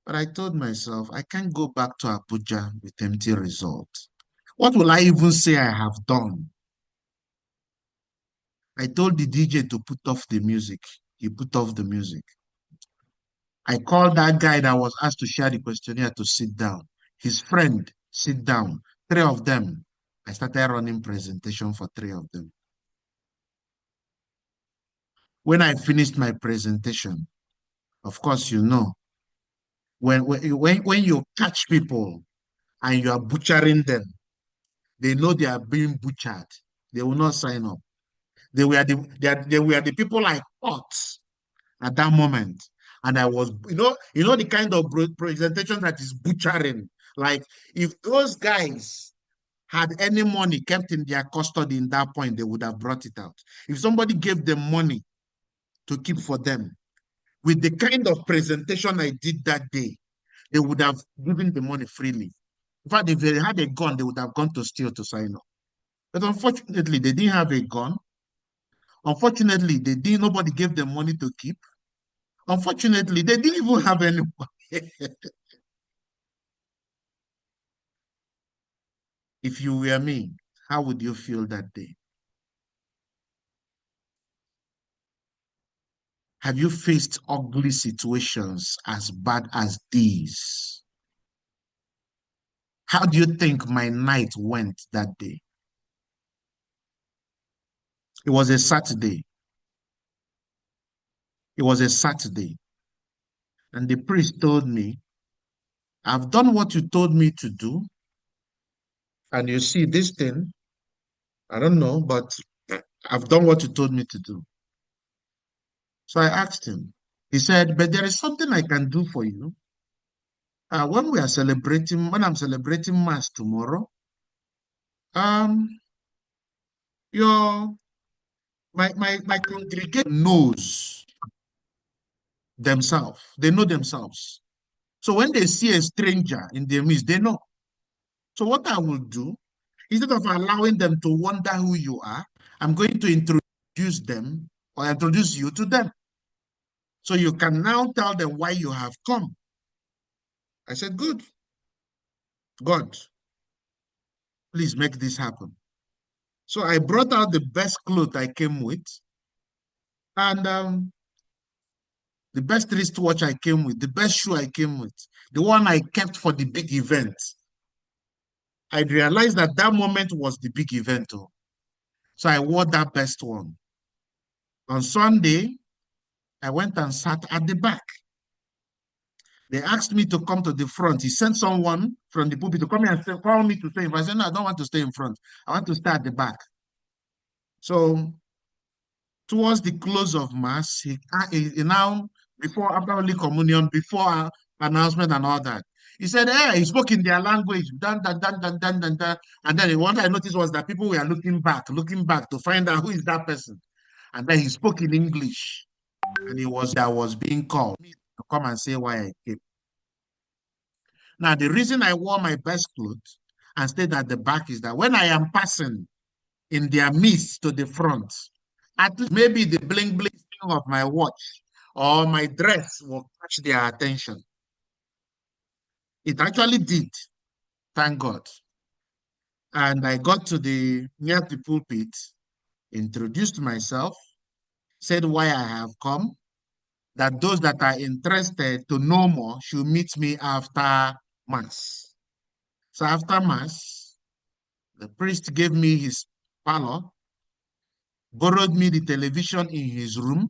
But I told myself, I can't go back to Abuja with empty results. What will I even say I have done? I told the DJ to put off the music. He put off the music. I called that guy that was asked to share the questionnaire to sit down. His friend, sit down. Three of them. I started running presentation for three of them. When I finished my presentation, of course, you know, when you catch people and you are butchering them, they know they are being butchered. They will not sign up. They were the people I caught at that moment. And I was, the kind of presentation that is butchering. Like if those guys had any money kept in their custody in that point, they would have brought it out. If somebody gave them money to keep for them, with the kind of presentation I did that day, they would have given the money freely. In fact, if they had a gun, they would have gone to steal to sign up. But unfortunately, they didn't have a gun. Unfortunately, nobody gave them money to keep. Unfortunately, they didn't even have any money. If you were me, how would you feel that day? Have you faced ugly situations as bad as these? How do you think my night went that day? It was a Saturday. It was a Saturday. And the priest told me, I've done what you told me to do. And you see, this thing, I don't know, but I've done what you told me to do. So I asked him. He said, but there is something I can do for you. When I'm celebrating Mass tomorrow, um, your my congregation knows themselves. They know themselves. So when they see a stranger in their midst, they know. So what I will do, instead of allowing them to wonder who you are, I'm going to introduce them or introduce you to them. So you can now tell them why you have come. I said, good. God, please make this happen. So I brought out the best clothes I came with and the best wristwatch I came with, the best shoe I came with, the one I kept for the big event. I realized that that moment was the big event. Oh. So I wore that best one. On Sunday, I went and sat at the back. They asked me to come to the front. He sent someone from the pulpit to come here and say, call me to stay in front. I said, no, I don't want to stay in front. I want to stay at the back. So towards the close of Mass, he now, before, after Holy Communion, before announcement and all that, he said, hey, he spoke in their language, dun, dun, dun, dun, dun, dun, dun. And then what I noticed was that people were looking back to find out who is that person. And then he spoke in English. And that was being called to come and say why I came. Now, the reason I wore my best clothes and stayed at the back is that when I am passing in their midst to the front, at least maybe the bling bling of my watch or my dress will catch their attention. It actually did, thank God. And I got to the near the pulpit, introduced myself, said why I have come, that those that are interested to know more should meet me after Mass. So after Mass, the priest gave me his parlor, borrowed me the television in his room,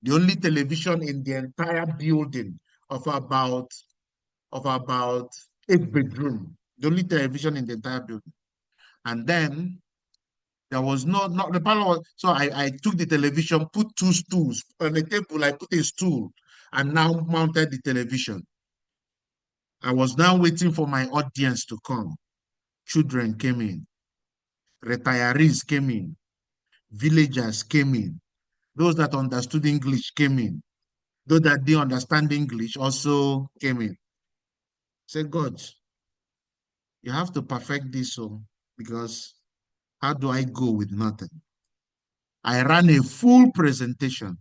the only television in the entire building of about 8 bedrooms, the only television in the entire building. And then there was not the parlor. So I took the television, put 2 stools on the table. I put a stool and now mounted the television. I was now waiting for my audience to come. Children came in, retirees came in, villagers came in, those that understood English came in, those that didn't understand English also came in. Say, God, you have to perfect this so because how do I go with nothing? I ran a full presentation.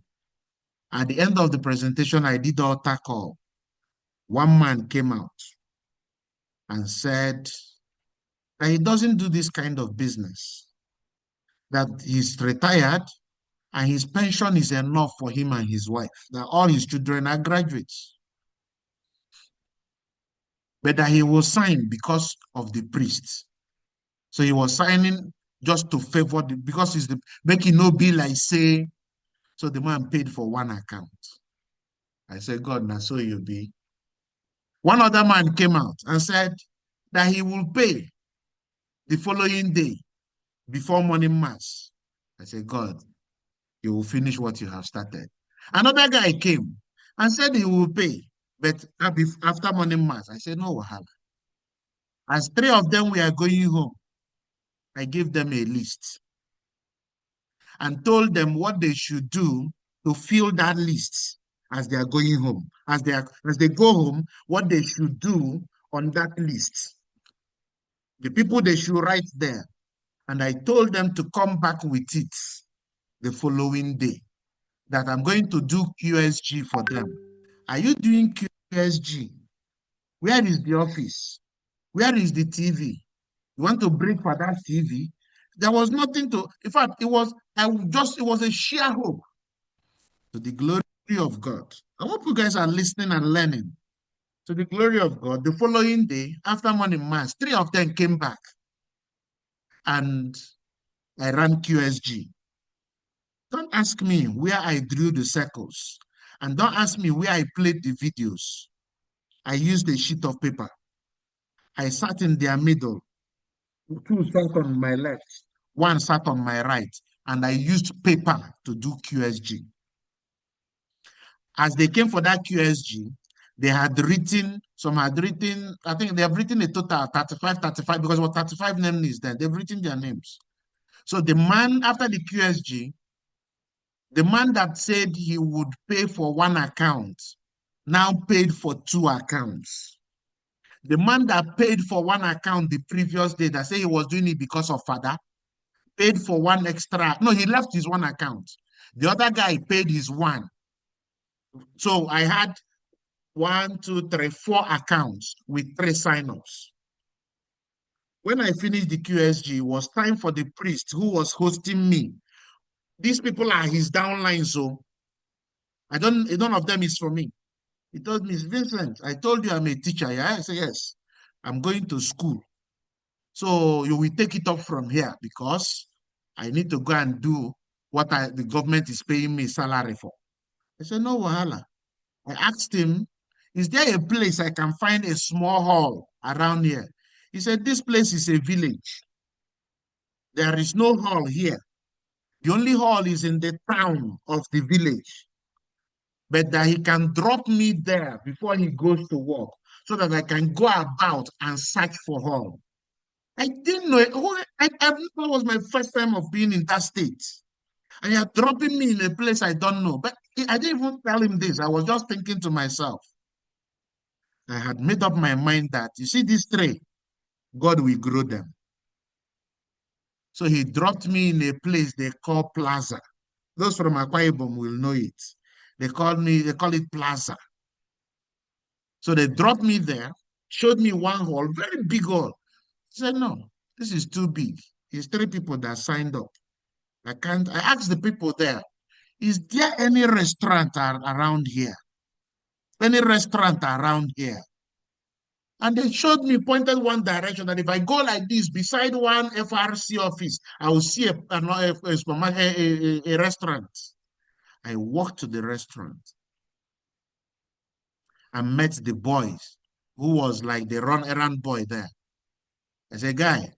At the end of the presentation, I did altar call. One man came out and said that he doesn't do this kind of business, that he's retired and his pension is enough for him and his wife, that all his children are graduates. But that he will sign because of the priests. So he was signing just to favor because it's the making no bill, I say. So the man paid for one account. I said, God, now so you be. One other man came out and said that he will pay the following day before morning mass. I said, God, you will finish what you have started. Another guy came and said he will pay, but after morning mass. I said, no, wahala. As 3 of them were going home, I gave them a list and told them what they should do to fill that list as they are going home. As they go home, what they should do on that list. The people they should write there. And I told them to come back with it the following day, that I'm going to do QSG for them. Are you doing QSG? Where is the office? Where is the TV? You want to break for that TV? There was nothing to, in fact, it was a sheer hope to the glory of God. I hope you guys are listening and learning. To the glory of God, the following day, after morning mass, 3 of them came back and I ran QSG. Don't ask me where I drew the circles and don't ask me where I played the videos. I used a sheet of paper. I sat in their middle. 2 sat on my left, 1 sat on my right, and I used paper to do QSG. As they came for that QSG, some had written, I think they have written a total 35, because what 35 names then, they've written their names. So the man, after the QSG, the man that said he would pay for 1 account now paid for 2 accounts. The man that paid for 1 account the previous day, that said he was doing it because of father, paid for 1 extra. No, he left his 1 account. The other guy paid his 1. So I had one, two, three, 4 accounts with 3 signups. When I finished the QSG, it was time for the priest who was hosting me. These people are his downline, so none of them is for me. He told me, Vincent, I told you I'm a teacher. Yeah? I said, yes, I'm going to school. So you will take it up from here because I need to go and do what the government is paying me salary for. I said, no, wahala. I asked him, is there a place I can find a small hall around here? He said, this place is a village. There is no hall here. The only hall is in the town of the village. But that he can drop me there before he goes to work so that I can go about and search for hall. I didn't know it. That was my first time of being in that state. And you're dropping me in a place I don't know. But I didn't even tell him this. I was just thinking to myself. I had made up my mind that, you see, these 3, God will grow them. So he dropped me in a place they call Plaza. Those from Akwa Ibom will know it. They call it Plaza. So they dropped me there, showed me one hall, very big hall. I said, no, this is too big. It's 3 people that signed up. I asked the people there, is there any restaurant around here? Any restaurant around here? And they showed me, pointed one direction, that if I go like this, beside one FRC office, I will see a restaurant. I walked to the restaurant and met the boys, who was like the run errand boy there. I said, guy,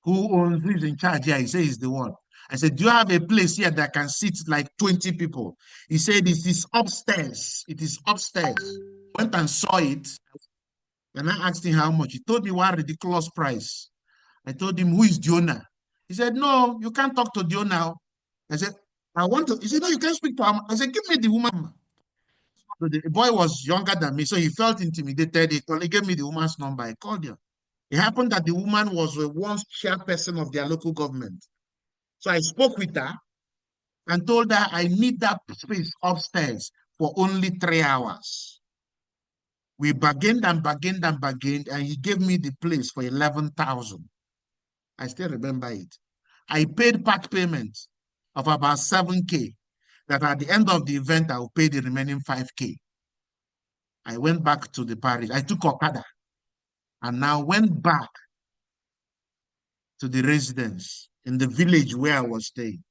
who's in charge here? He said he's the one. I said, do you have a place here that can sit like 20 people? He said, it is upstairs. It is upstairs. Went and saw it. And I asked him how much. He told me one ridiculous price. I told him, who is the owner? He said, no, you can't talk to the owner. I said, I want to. He said, no, you can't speak to him. I said, give me the woman. So the boy was younger than me, so he felt intimidated. He gave me the woman's number. I called her. It happened that the woman was a once chairperson of their local government. So I spoke with her and told her I need that space upstairs for only 3 hours. We bargained and bargained and bargained, and he gave me the place for 11,000. I still remember it. I paid part payment of about 7K, that at the end of the event, I will pay the remaining 5K. I went back to the parish. I took Okada and now went back to the residence in the village where I was staying.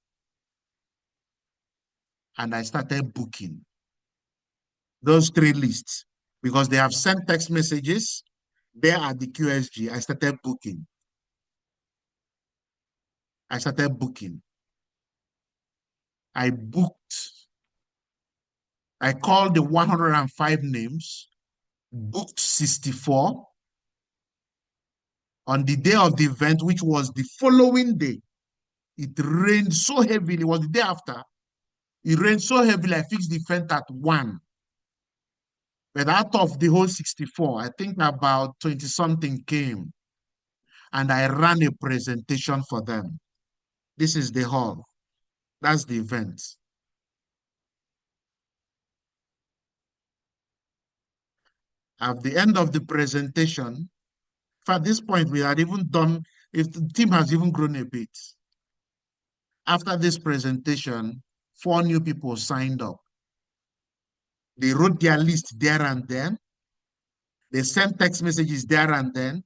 And I started booking those 3 lists because they have sent text messages there at the QSG. I started booking. I booked. I called the 105 names, booked 64. On the day of the event, which was the following day, it rained so heavily. It was the day after. It rained so heavily, I fixed the event at 1. But out of the whole 64, I think about 20-something came. And I ran a presentation for them. This is the hall. That's the event. At the end of the presentation, at this point, we had even done, if the team has even grown a bit. After this presentation, 4 new people signed up. They wrote their list there and then. They sent text messages there and then.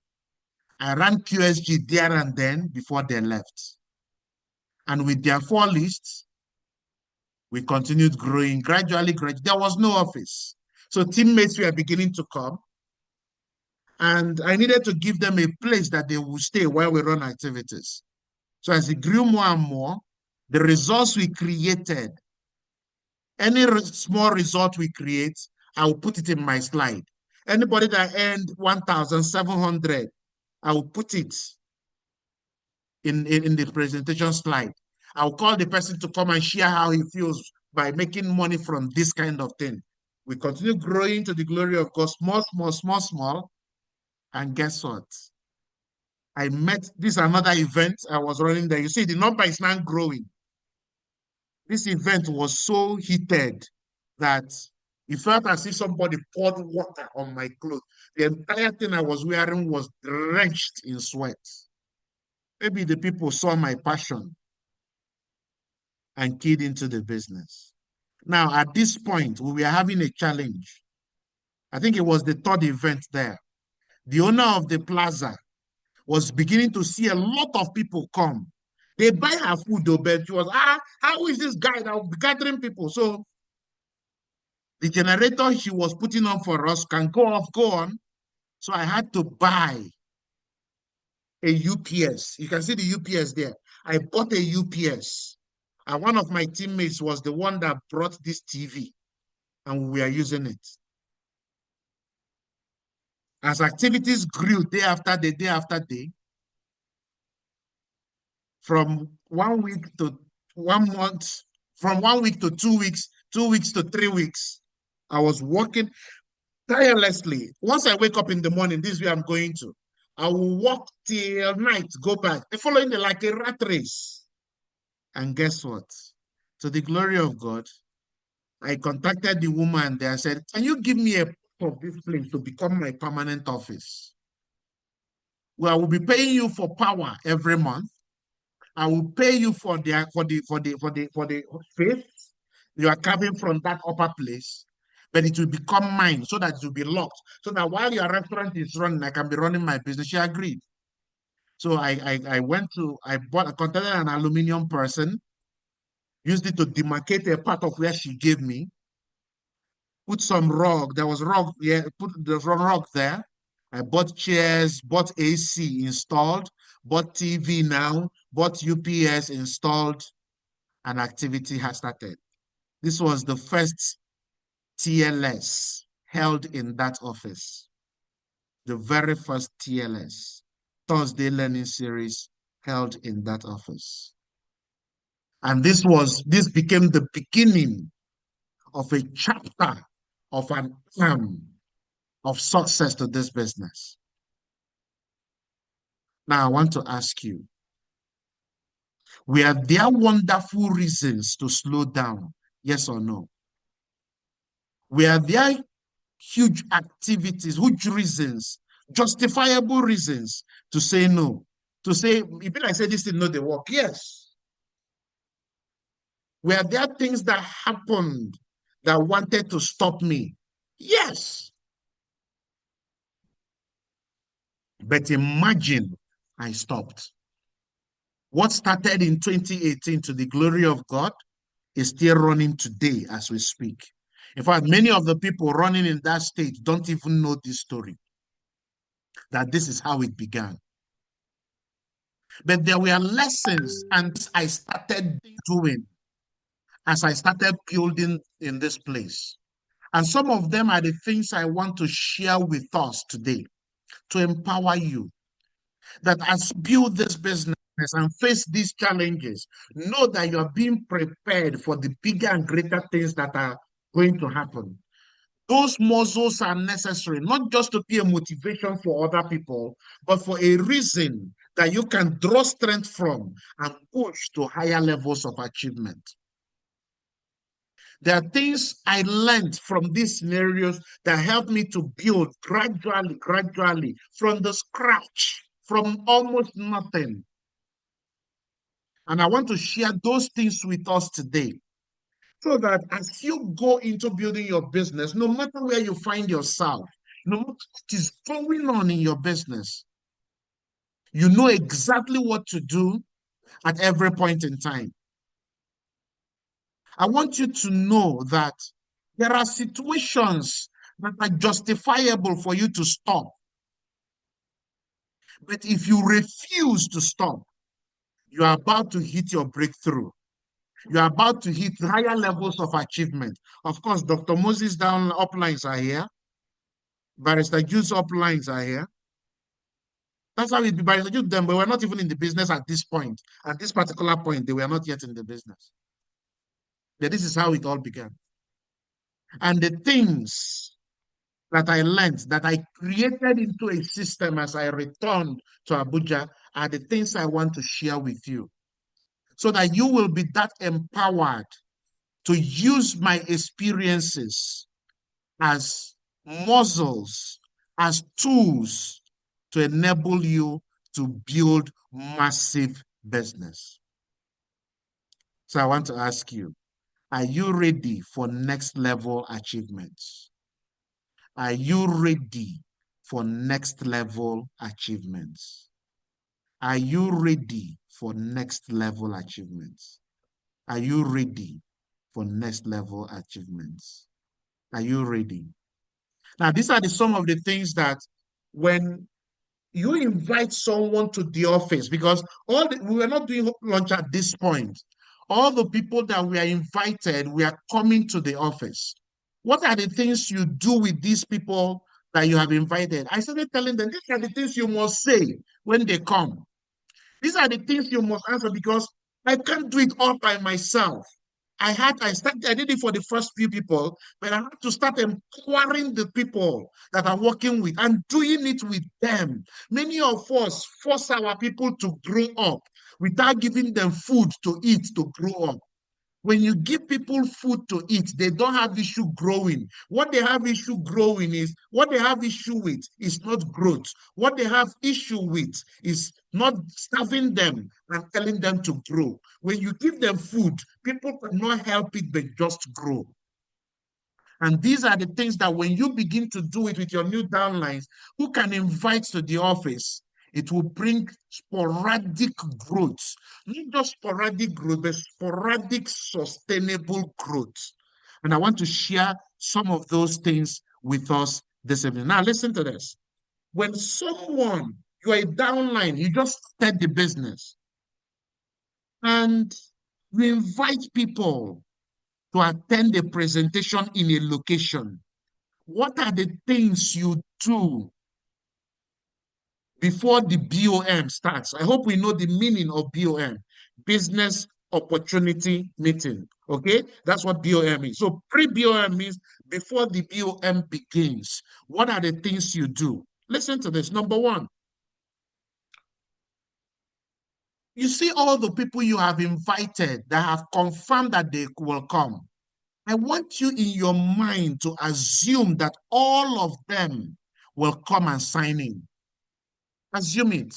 I ran QSG there and then before they left. And with their 4 lists, we continued growing gradually. There was no office. So teammates were beginning to come. And I needed to give them a place that they would stay while we run activities. So as it grew more and more, the results we created, any small result we create, I will put it in my slide. Anybody that earned 1,700, I will put it in the presentation slide. I'll call the person to come and share how he feels by making money from this kind of thing. We continue growing to the glory of God, small. And guess what? I met this another event I was running there. You see, the number is now growing. This event was so heated that It felt as if somebody poured water on my clothes. The entire thing I was wearing was drenched in sweat. Maybe the people saw my passion and keyed into the business. Now, at this point, we were having a challenge. I think it was the third event there. The owner of the plaza was beginning to see a lot of people come. They buy her food, though, but she was, how is this guy that will be gathering people? So the generator she was putting on for us can go off, go on. So I had to buy a UPS. You can see the UPS there. I bought a UPS. And one of my teammates was the one that brought this TV, and we are using it. As activities grew day after day, from 1 week to 1 month, from 1 week to 2 weeks, 2 weeks to 3 weeks, I was working tirelessly. Once I wake up in the morning, this is where I'm going to. I will walk till night, go back, following it like a rat race. And guess what? To the glory of God, I contacted the woman there. I said, can you give me a part of this place to become my permanent office? Well, I will be paying you for power every month. I will pay you for the space you are coming from that upper place, but it will become mine so that it will be locked. So that while your restaurant is running, I can be running my business. She agreed. So I contacted an aluminum person, used it to demarcate a part of where she gave me, put some rug. There was rug, yeah, put the rug there. I bought chairs, bought AC installed, bought TV now, bought UPS installed, and activity has started. This was the first TLS held in that office. The very first TLS, Thursday Learning Series, held in that office. And this became the beginning of a chapter of an arm of success to this business. Now, I want to ask you, were there wonderful reasons to slow down? Yes or no? Were there huge activities, huge reasons, justifiable reasons to say no? To say, if I say this did not work, yes. Were there things that happened that wanted to stop me? Yes. But imagine I stopped. What started in 2018 to the glory of God is still running today as we speak. In fact, many of the people running in that state don't even know this story, that this is how it began. But there were lessons, and I started doing as I started building in this place. And some of them are the things I want to share with us today to empower you that as you build this business and face these challenges, know that you are being prepared for the bigger and greater things that are going to happen. Those muscles are necessary, not just to be a motivation for other people, but for a reason that you can draw strength from and push to higher levels of achievement. There are things I learned from these scenarios that helped me to build gradually, from the scratch, from almost nothing. And I want to share those things with us today so that as you go into building your business, no matter where you find yourself, no matter what is going on in your business, you know exactly what to do at every point in time. I want you to know that there are situations that are justifiable for you to stop. But if you refuse to stop, you are about to hit your breakthrough. You are about to hit higher levels of achievement. Of course, Dr. Moses down uplines are here. Barrister Jude's uplines are here. That's how it be. Barrister Jude, them, but we're not even in the business at this point. At this particular point, they were not yet in the business. But this is how it all began. And the things that I learned, that I created into a system as I returned to Abuja, are the things I want to share with you so that you will be that empowered to use my experiences as muscles, as tools to enable you to build massive business. So I want to ask you, are you ready for next level achievements? Are you ready for next level achievements? Are you ready for next level achievements? Are you ready for next level achievements? Are you ready? Now, these are some of the things that when you invite someone to the office, because we were not doing lunch at this point. All the people that we are invited, we are coming to the office. What are the things you do with these people that you have invited? I started telling them, these are the things you must say when they come. These are the things you must answer because I can't do it all by myself. I did it for the first few people, but I had to start empowering the people that I'm working with and doing it with them. Many of us force our people to grow up without giving them food to eat to grow up. When you give people food to eat, they don't have issue growing. What they have issue growing is what they have issue with is not growth. What they have issue with is not starving them and telling them to grow. When you give them food, people cannot help it but just grow. And these are the things that when you begin to do it with your new downlines, who can invite to the office, it will bring sporadic growth. Not just sporadic growth, but sporadic sustainable growth. And I want to share some of those things with us this evening. Now, listen to this. When you are a downline, you just start the business and you invite people to attend a presentation in a location. What are the things you do before the BOM starts? I hope we know the meaning of BOM, business opportunity meeting. Okay, that's what BOM is. So pre-BOM means before the BOM begins. What are the things you do? Listen to this. Number one, you see all the people you have invited that have confirmed that they will come. I want you in your mind to assume that all of them will come and sign in. Assume it.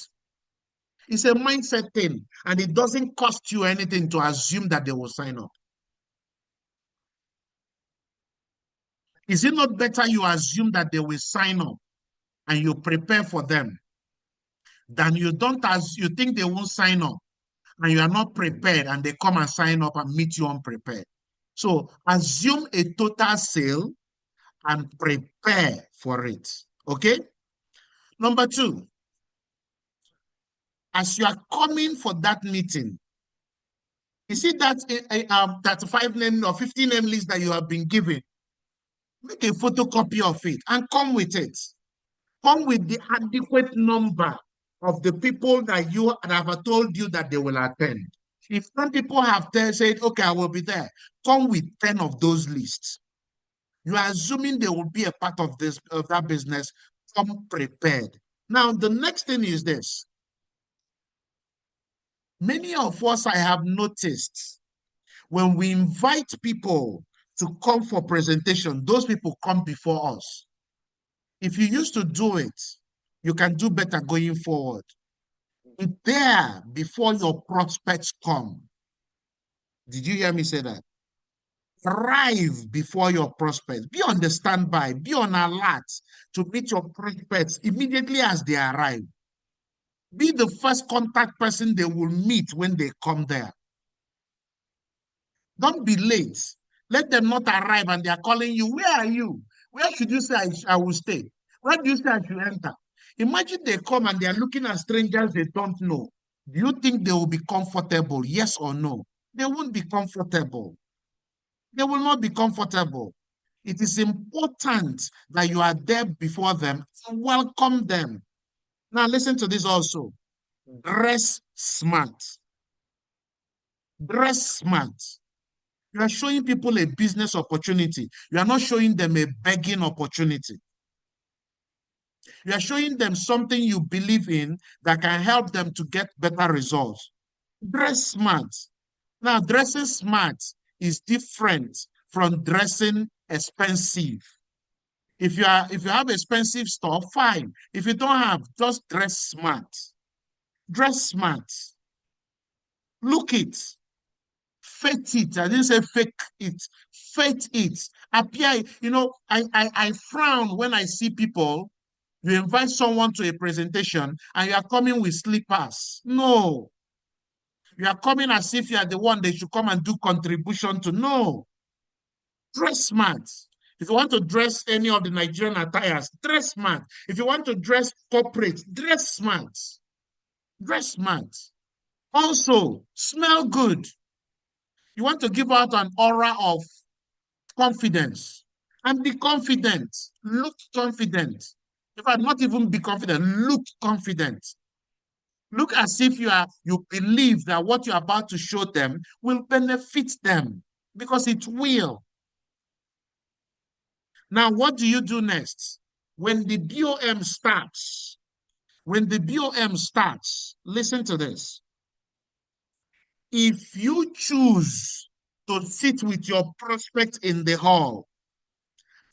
It's a mindset thing, and it doesn't cost you anything to assume that they will sign up. Is it not better you assume that they will sign up and you prepare for them than you don't as you think they won't sign up and you are not prepared and they come and sign up and meet you unprepared? So assume a total sale and prepare for it. Okay? Number two, as you are coming for that meeting, you see that 35 name or 50 name list that you have been given, make a photocopy of it and come with it. Come with the adequate number of the people that you have told you that they will attend. If 10 people have said, okay, I will be there, come with 10 of those lists. You are assuming they will be a part of that business. Come prepared. Now, the next thing is this. Many of us, I have noticed, when we invite people to come for presentation, those people come before us. If you used to do it, you can do better going forward. Be there before your prospects come. Did you hear me say that? Arrive before your prospects. Be on the standby. Be on alert to meet your prospects immediately as they arrive. Be the first contact person they will meet when they come there. Don't be late. Let them not arrive and they are calling you. Where are you? Where should you say I will stay? Where do you say I should enter? Imagine they come and they are looking at strangers they don't know. Do you think they will be comfortable? Yes or no? They won't be comfortable. They will not be comfortable. It is important that you are there before them and welcome them. Now, listen to this also. Dress smart. Dress smart. You are showing people a business opportunity. You are not showing them a begging opportunity. You are showing them something you believe in that can help them to get better results. Dress smart. Now, dressing smart is different from dressing expensive. If you have expensive stuff, fine. If you don't have, just dress smart. Dress smart. Look it. Faith it. I didn't say fake it. Faith it. Appear. I frown when I see people. You invite someone to a presentation and you are coming with slippers. No. You are coming as if you are the one they should come and do contribution to. No. Dress smart. If you want to dress any of the Nigerian attires, dress smart. If you want to dress corporate, dress smart. Dress smart. Also, smell good. You want to give out an aura of confidence. And be confident. Look confident. In fact, not even be confident. Look confident. Look as if you believe that what you're about to show them will benefit them, because it will. Now, what do you do next? When the BOM starts, listen to this. If you choose to sit with your prospect in the hall,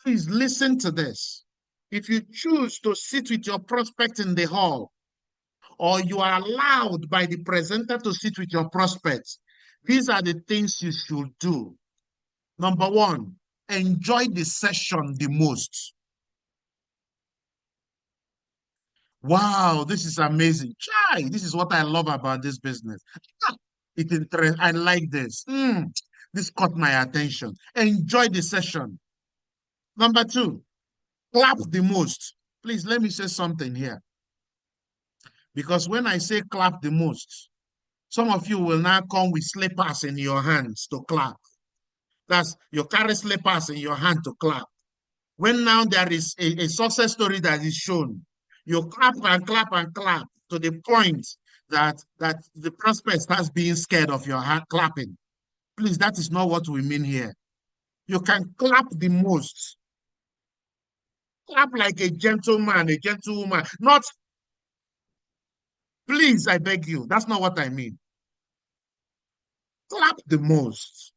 please listen to this. If you choose to sit with your prospect in the hall, or you are allowed by the presenter to sit with your prospects, these are the things you should do. Number one, enjoy the session the most. Wow, this is amazing. Chai, this is what I love about this business. I like this. This caught my attention. Enjoy the session. Number two, clap the most. Please let me say something here. Because when I say clap the most, some of you will now come with slippers in your hands to clap. That's, you carry slippers in your hand to clap. When now there is a success story that is shown, you clap and clap and clap to the point that the prospect starts being scared of your hand clapping. Please, that is not what we mean here. You can clap the most. Clap like a gentleman, a gentlewoman. Not, please, I beg you. That's not what I mean. Clap the most.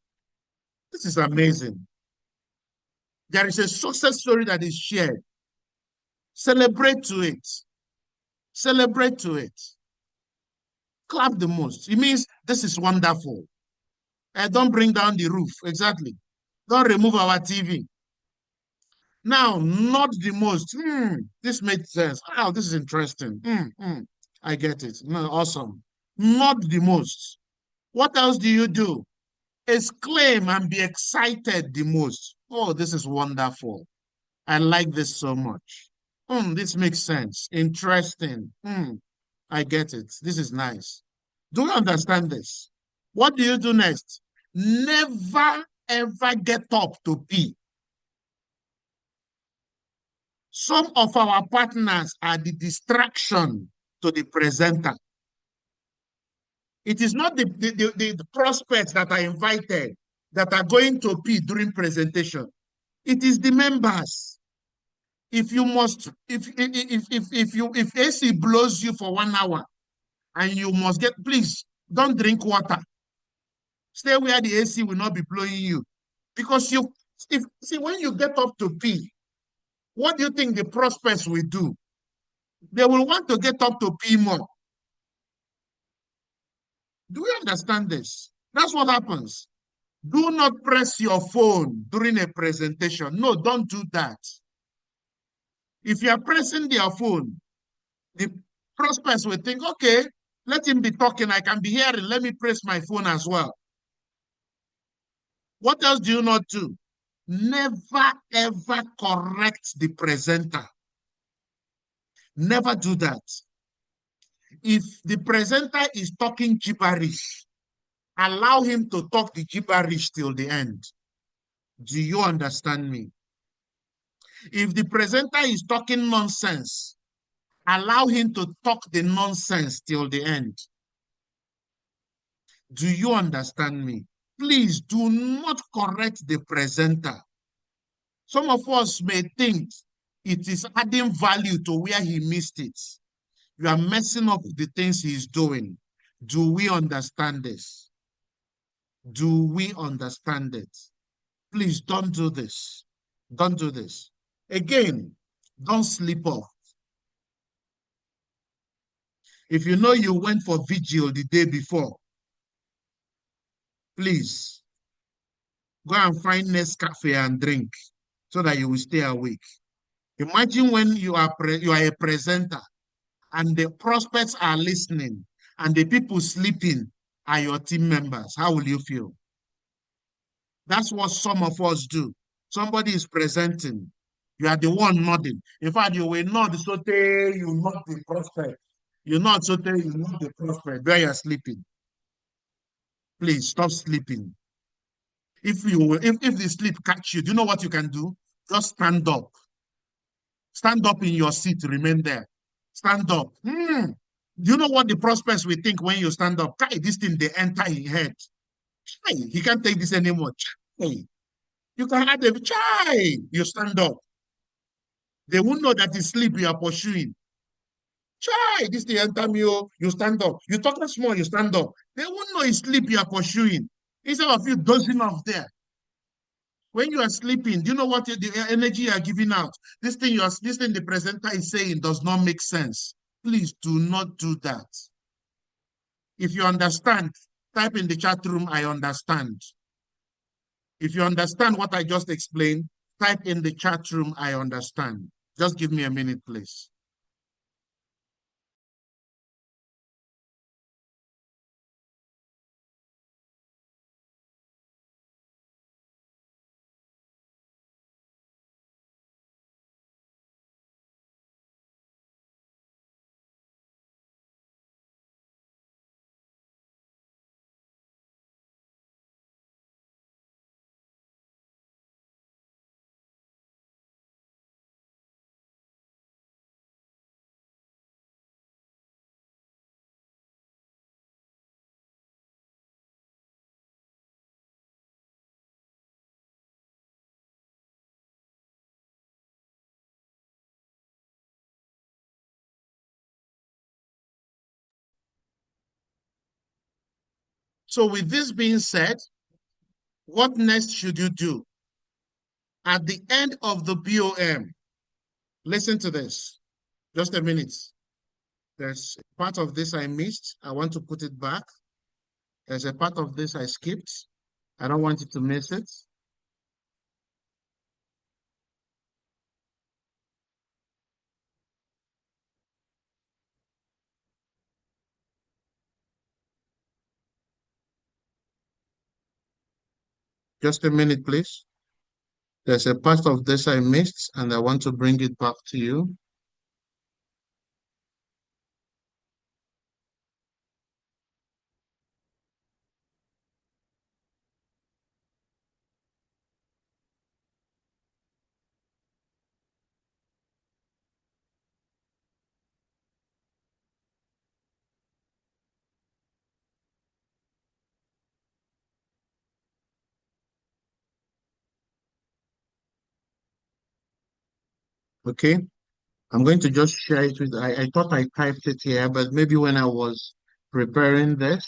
This is amazing. There is a success story that is shared. Celebrate to it. Celebrate to it. Clap the most. It means this is wonderful. Don't bring down the roof. Exactly. Don't remove our TV. Now, not the most. This makes sense. Oh, this is interesting. I get it. No, awesome. Not the most. What else do you do? Exclaim and be excited the most. Oh, this is wonderful. I like this so much. This makes sense. Interesting. I get it. This is nice. Do you understand this? What do you do next? Never, ever get up to pee. Some of our partners are the distraction to the presenter. It is not the prospects that are invited that are going to pee during presentation. It is the members. If AC blows you for 1 hour and you must get, please don't drink water. Stay where the AC will not be blowing you. Because when you get up to pee, what do you think the prospects will do? They will want to get up to pee more. Do you understand this? That's what happens. Do not press your phone during a presentation. No, don't do that. If you are pressing their phone, the prospects will think, okay, let him be talking. I can be hearing. Let me press my phone as well. What else do you not do? Never, ever correct the presenter. Never do that. If the presenter is talking gibberish, allow him to talk the gibberish till the end. Do you understand me? If the presenter is talking nonsense, allow him to talk the nonsense till the end. Do you understand me? Please do not correct the presenter. Some of us may think it is adding value to where he missed it. You are messing up the things he's doing. Do we understand this? Do we understand it? Please don't do this. Don't do this. Again, don't sleep off. If you know you went for vigil the day before, please go and find Nescafe and drink so that you will stay awake. Imagine when you are a presenter and the prospects are listening and the people sleeping are your team members. How will you feel? That's what some of us do. Somebody is presenting. You are the one nodding. In fact, you will nod so you nod the prospect. You nod so you nod the prospect where you're sleeping. Please stop sleeping. If the sleep catch you, do you know what you can do? Just stand up. Stand up in your seat, remain there. Stand up. Do you know what the prospects will think when you stand up? Kai, this thing they enter in head. Chai, he can't take this anymore. Chai. You can add a chai. You stand up. They won't know that it's sleep you are pursuing. Chai, this thing enter me. Oh, you stand up. You talk small, you stand up. They won't know it's sleep you are pursuing. Instead of you dozing off there. When you are sleeping, do you know what the energy you are giving out? This thing the presenter is saying does not make sense. Please do not do that. If you understand, type in the chat room, I understand. If you understand what I just explained, type in the chat room, I understand. Just give me a minute, please. So with this being said, what next should you do? At the end of the BOM, listen to this. Just a minute. There's part of this I missed. I want to put it back. There's a part of this I skipped. I don't want you to miss it. Just a minute, please. There's a part of this I missed, and I want to bring it back to you. Okay. I'm going to just share it with, I thought I typed it here, but maybe when I was preparing this,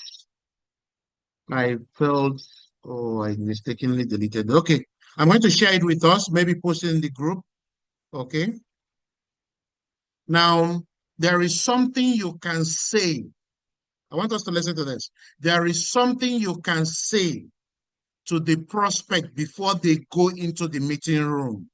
I felt, oh, I mistakenly deleted. Okay. I'm going to share it with us, maybe post it in the group. Okay. Now, there is something you can say. I want us to listen to this. There is something you can say to the prospect before they go into the meeting room.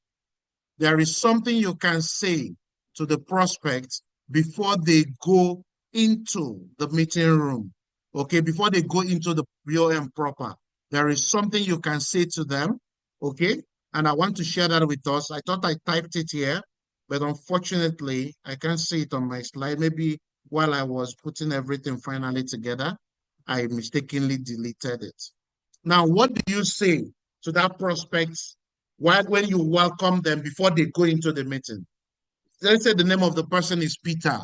There is something you can say to the prospect before they go into the meeting room. Okay, before they go into the BOM proper, there is something you can say to them. Okay, and I want to share that with us. I thought I typed it here, but unfortunately, I can't see it on my slide. Maybe while I was putting everything finally together, I mistakenly deleted it. Now, what do you say to that prospect when you welcome them before they go into the meeting? Let's say the name of the person is Peter,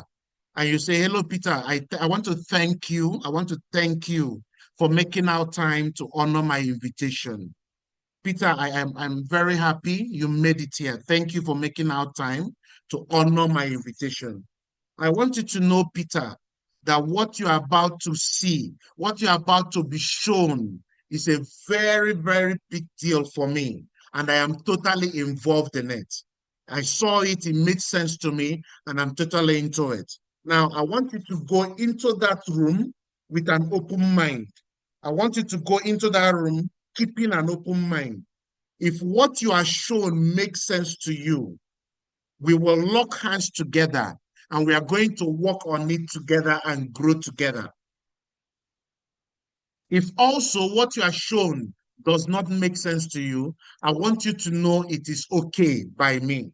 and you say, "Hello, Peter. I want to thank you. I want to thank you for making our time to honor my invitation. Peter, I'm very happy you made it here. Thank you for making our time to honor my invitation. I want you to know, Peter, that what you're about to see, what you're about to be shown, is a very, very big deal for me, and I am totally involved in it. I saw it, it made sense to me, and I'm totally into it. Now, I want you to go into that room with an open mind. I want you to go into that room keeping an open mind. If what you are shown makes sense to you, we will lock hands together and we are going to work on it together and grow together. If also what you are shown does not make sense to you, I want you to know it is okay by me.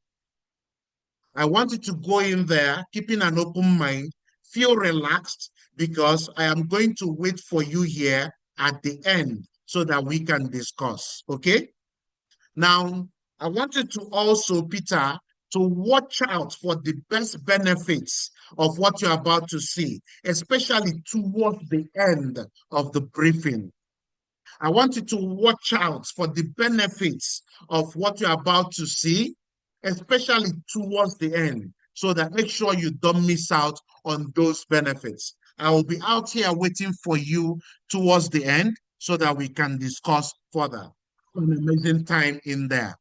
I want you to go in there, keeping an open mind, feel relaxed, because I am going to wait for you here at the end so that we can discuss. Okay? Now, I want you to also, Peter, to watch out for the best benefits of what you're about to see, especially towards the end of the briefing. I want you to watch out for the benefits of what you're about to see, especially towards the end, so that make sure you don't miss out on those benefits. I will be out here waiting for you towards the end so that we can discuss further. An amazing time in there.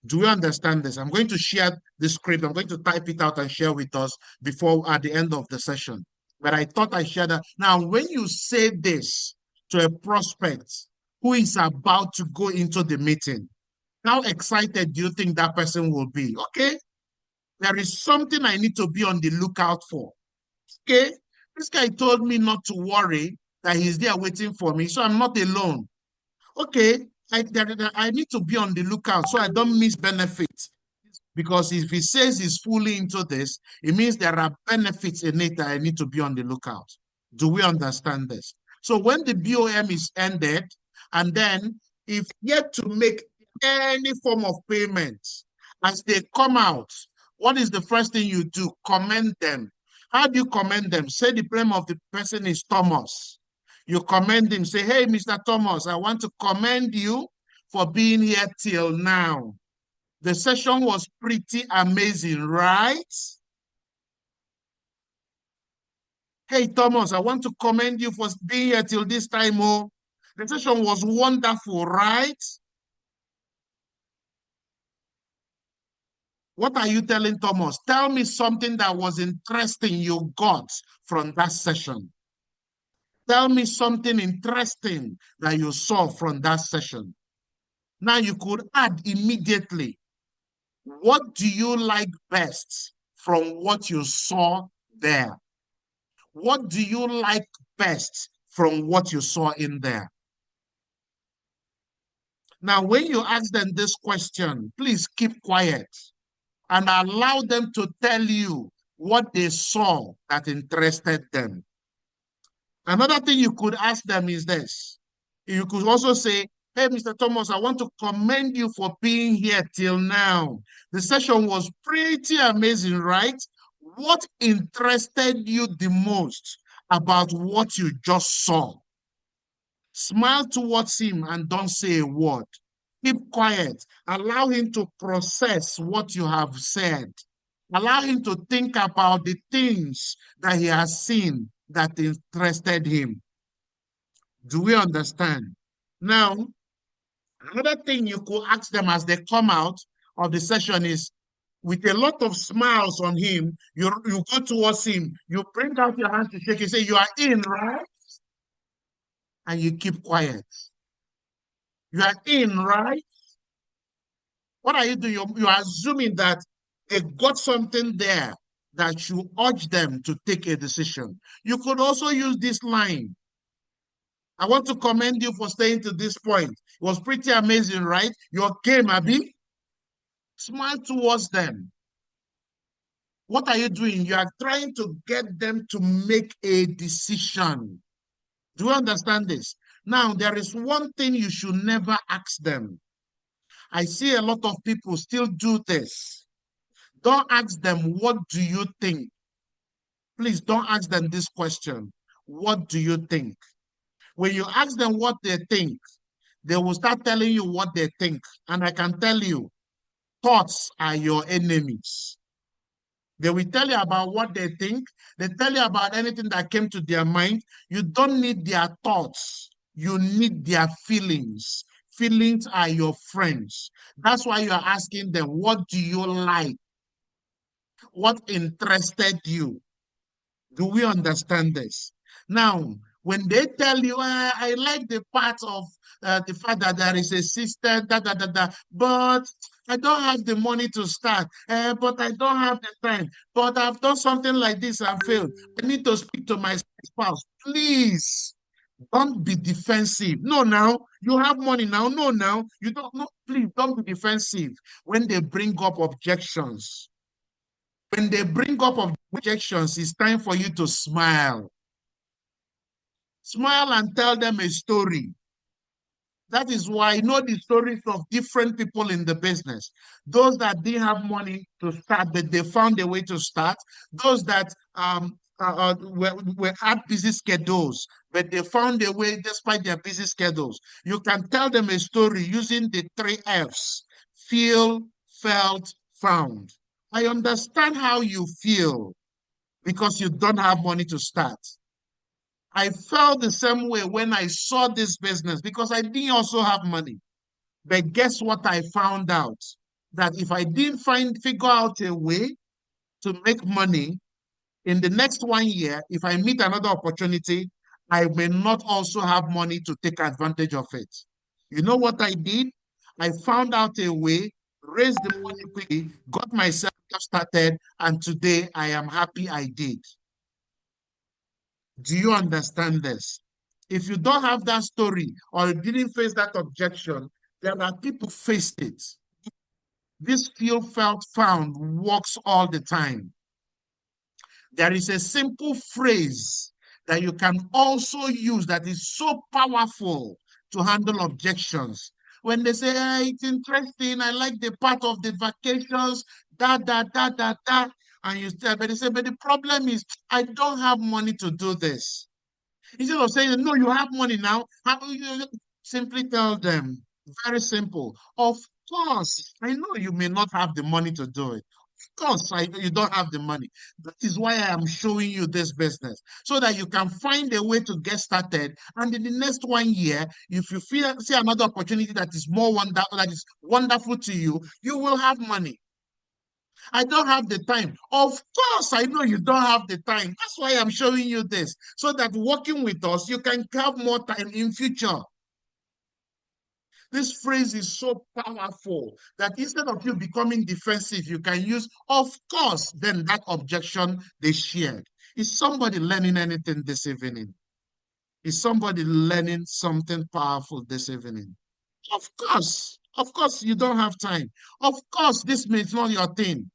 Do we understand this? I'm going to share the script. I'm going to type it out and share with us before at the end of the session. But I thought I shared that. Now, when you say this to a prospect who is about to go into the meeting, how excited do you think that person will be? Okay, there is something I need to be on the lookout for. Okay, this guy told me not to worry, that he's there waiting for me, so I'm not alone. Okay, I need to be on the lookout so I don't miss benefits. Because if he says he's fully into this, it means there are benefits in it that I need to be on the lookout. Do we understand this? So when the BOM is ended, and then if yet to make any form of payment, as they come out, what is the first thing you do? Commend them. How do you commend them? Say the name of the person is Thomas. You commend him, say, hey, Mr. Thomas, I want to commend you for being here till now. The session was pretty amazing, right? Hey, Thomas, I want to commend you for being here till this time. Oh, the session was wonderful, right? What are you telling Thomas? Tell me something that was interesting you got from that session. Tell me something interesting that you saw from that session. Now you could add immediately, what do you like best from what you saw there? What do you like best from what you saw in there? Now, when you ask them this question, please keep quiet and allow them to tell you what they saw that interested them. Another thing you could ask them is this. You could also say, hey, Mr. Thomas, I want to commend you for being here till now. The session was pretty amazing, right? What interested you the most about what you just saw? Smile towards him and don't say a word. Keep quiet. Allow him to process what you have said. Allow him to think about the things that he has seen that interested him. Do we understand? Now, another thing you could ask them as they come out of the session is, with a lot of smiles on him, you go towards him, you bring out your hand to shake, you say, you are in, right? And you keep quiet. You are in, right? What are you doing? You are assuming that they got something there that you urge them to take a decision. You could also use this line. I want to commend you for staying to this point. It was pretty amazing, right? Your game, Abby. Smile towards them. What are you doing? You are trying to get them to make a decision. Do you understand this? Now, there is one thing you should never ask them. I see a lot of people still do this. Don't ask them, what do you think? Please don't ask them this question. What do you think? When you ask them what they think, they will start telling you what they think. And I can tell you, thoughts are your enemies. They will tell you about what they think. They tell you about anything that came to their mind. You don't need their thoughts. You need their feelings. feelings are your friends. That's why you are asking them, what do you like? What interested you? Do we understand this? Now, when they tell you, I like the part of the fact that there is a system, but I don't have the money to start, but I don't have the time, but I've done something like this and failed. I need to speak to my spouse. Please don't be defensive. No, now you have money now. No, now you don't. No, please don't be defensive when they bring up objections. When they bring up objections, it's time for you to smile. Smile and tell them a story. That is why I know the stories of different people in the business. Those that didn't have money to start, but they found a way to start. Those that had busy schedules, but they found a way despite their busy schedules. You can tell them a story using the 3 F's: feel, felt, found. I understand how you feel because you don't have money to start. I felt the same way when I saw this business because I didn't also have money. But guess what I found out? That if I didn't figure out a way to make money in the next 1 year, if I meet another opportunity, I may not also have money to take advantage of it. You know what I did? I found out a way, raised the money quickly, got myself started, and today I am happy I did. Do you understand this? If you don't have that story or you didn't face that objection, there are people faced it. This feel, felt, found works all the time. There is a simple phrase that you can also use that is so powerful to handle objections. When they say, it's interesting, I like the part of the vacations, and you say, but they say, but the problem is, I don't have money to do this. Instead of saying, no, you have money now, simply tell them, very simple. Of course, I know you may not have the money to do it. Of course, you don't have the money. That is why I am showing you this business, so that you can find a way to get started. And in the next 1 year, if you see another opportunity that is more wonderful, that is wonderful to you, you will have money. I don't have the time. Of course, I know you don't have the time. That's why I'm showing you this, so that working with us, you can have more time in future. This phrase is so powerful that instead of you becoming defensive, you can use, of course, then that objection they shared. Is somebody learning anything this evening? Is somebody learning something powerful this evening? Of course, you don't have time. Of course, this means not your thing.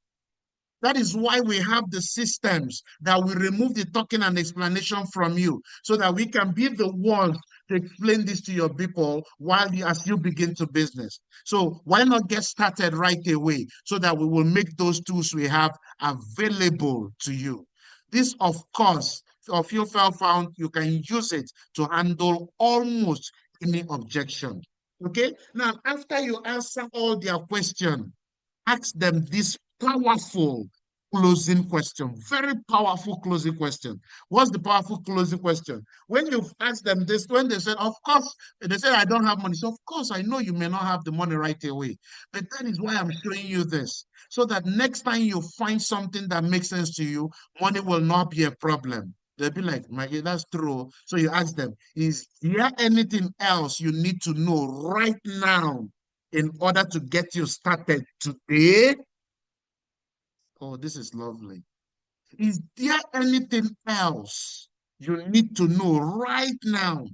That is why we have the systems that will remove the talking and explanation from you, so that we can be the ones to explain this to your people as you begin to business. So why not get started right away, so that we will make those tools we have available to you. This, of course, of you found, you can use it to handle almost any objection. Okay, now after you answer all their questions, ask them this powerful closing question. Very powerful closing question. What's the powerful closing question? When you ask them this, when they said, of course, they said, I don't have money. So, of course, I know you may not have the money right away. But that is why I'm showing you this. So that next time you find something that makes sense to you, money will not be a problem. They'll be like, Maggie, that's true. So you ask them, is there anything else you need to know right now in order to get you started today? Oh, this is lovely. Is there anything else you need to know right now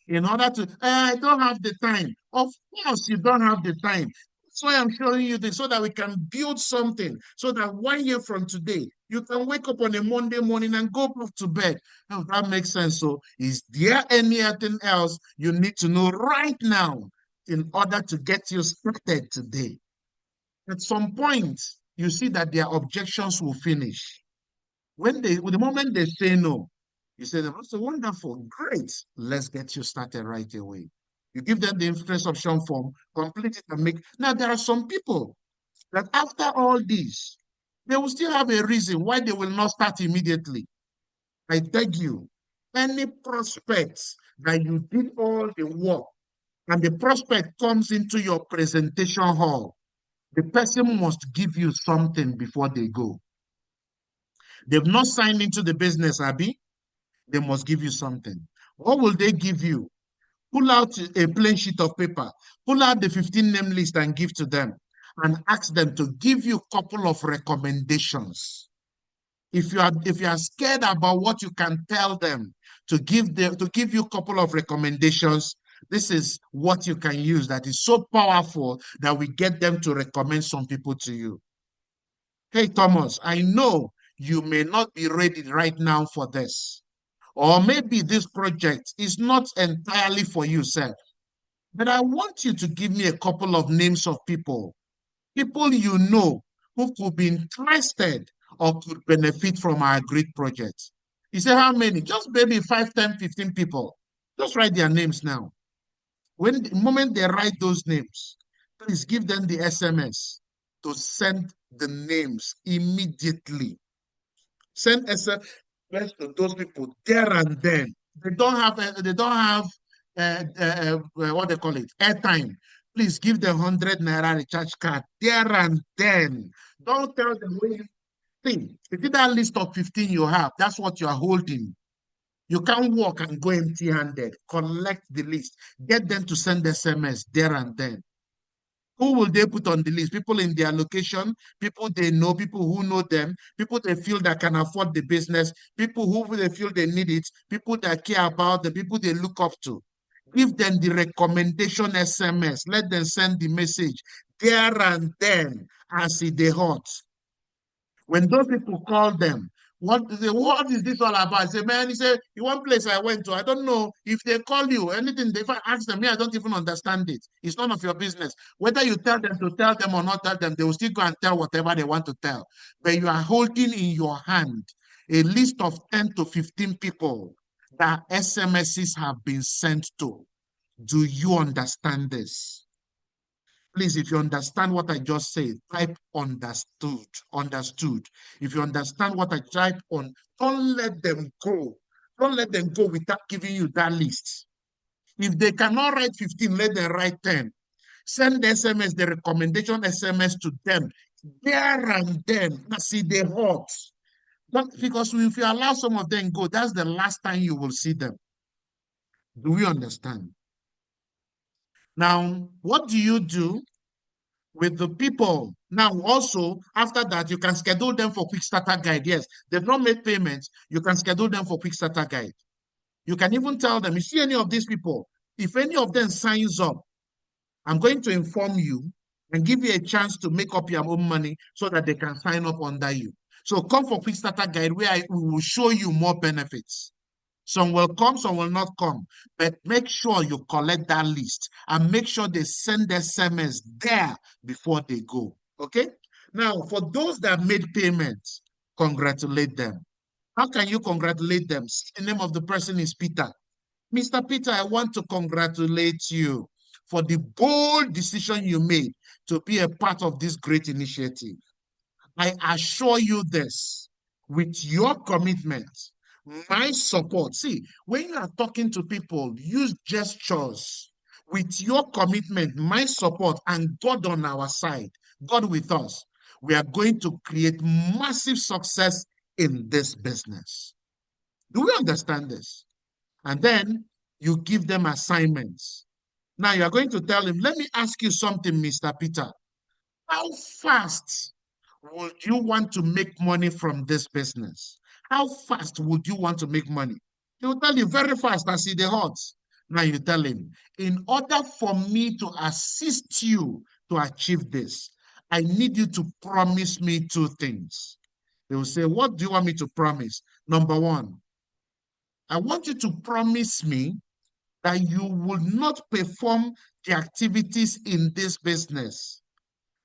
in order to? I don't have the time. Of course, you don't have the time. That's why I'm showing you this, so that we can build something, so that 1 year from today, you can wake up on a Monday morning and go back to bed. Oh, that makes sense. So, is there anything else you need to know right now in order to get you started today? At some point, you see that their objections will finish. The moment they say no, you say, that's wonderful, great, let's get you started right away. You give them the interest option form, complete it and make. Now, there are some people that after all this, they will still have a reason why they will not start immediately. I beg you, any prospects that you did all the work, and the prospect comes into your presentation hall, the person must give you something before they go. They've not signed into the business, Abby. They must give you something. What will they give you? Pull out a plain sheet of paper, pull out the 15 name list and give to them and ask them to give you a couple of recommendations. If you are scared about what you can tell them, to give you a couple of recommendations, this is what you can use that is so powerful that we get them to recommend some people to you. Hey, Thomas, I know you may not be ready right now for this, or maybe this project is not entirely for you, sir. But I want you to give me a couple of names of people you know who could be interested or could benefit from our great project. You say, how many? Just maybe 5, 10, 15 people. Just write their names now. When the moment they write those names, please give them the SMS to send the names immediately. Send SMS to those people there and then. They don't have what they call it, airtime. Please give them 100 naira recharge card there and then. Don't tell them when you think. If it's that list of 15 you have, that's what you are holding. You can't walk and go empty-handed. Collect the list. Get them to send SMS there and then. Who will they put on the list? People in their location, people they know, people who know them, people they feel that can afford the business, people who they feel they need it, people that care about the people they look up to. Give them the recommendation SMS. Let them send the message there and then as they hot. When those people call them, what is this all about? I say, man, he said, the one place I went to, I don't know if they call you, anything, if I ask them, me, I don't even understand it. It's none of your business. Whether you tell them to tell them or not tell them, they will still go and tell whatever they want to tell. But you are holding in your hand a list of 10 to 15 people that SMSs have been sent to. Do you understand this? Please, if you understand what I just said, type understood. Understood. If you understand what I type on, don't let them go. Don't let them go without giving you that list. If they cannot write 15, let them write 10. Send the SMS, the recommendation SMS to them there and then. See, they hot. Because if you allow some of them go, that's the last time you will see them. Do we understand? Now, what do you do with the people? Now, also, after that, you can schedule them for quick starter guide. Yes, they've not made payments. You can schedule them for quick starter guide. You can even tell them, you see any of these people, if any of them signs up, I'm going to inform you and give you a chance to make up your own money so that they can sign up under you. So come for quick starter guide where we will show you more benefits. Some will come, some will not come. But make sure you collect that list and make sure they send SMS there before they go. Okay? Now, for those that made payments, congratulate them. How can you congratulate them? The name of the person is Peter. Mr. Peter, I want to congratulate you for the bold decision you made to be a part of this great initiative. I assure you this, with your commitment, my support. See, when you are talking to people, use gestures. With your commitment, my support, and God on our side, God with us, we are going to create massive success in this business. Do we understand this? And then you give them assignments. Now you are going to tell him, let me ask you something, Mr. Peter. How fast would you want to make money from this business? How fast would you want to make money? He will tell you very fast as he the hot. Now you tell him, in order for me to assist you to achieve this, I need you to promise me two things. They will say, what do you want me to promise? Number one, I want you to promise me that you will not perform the activities in this business.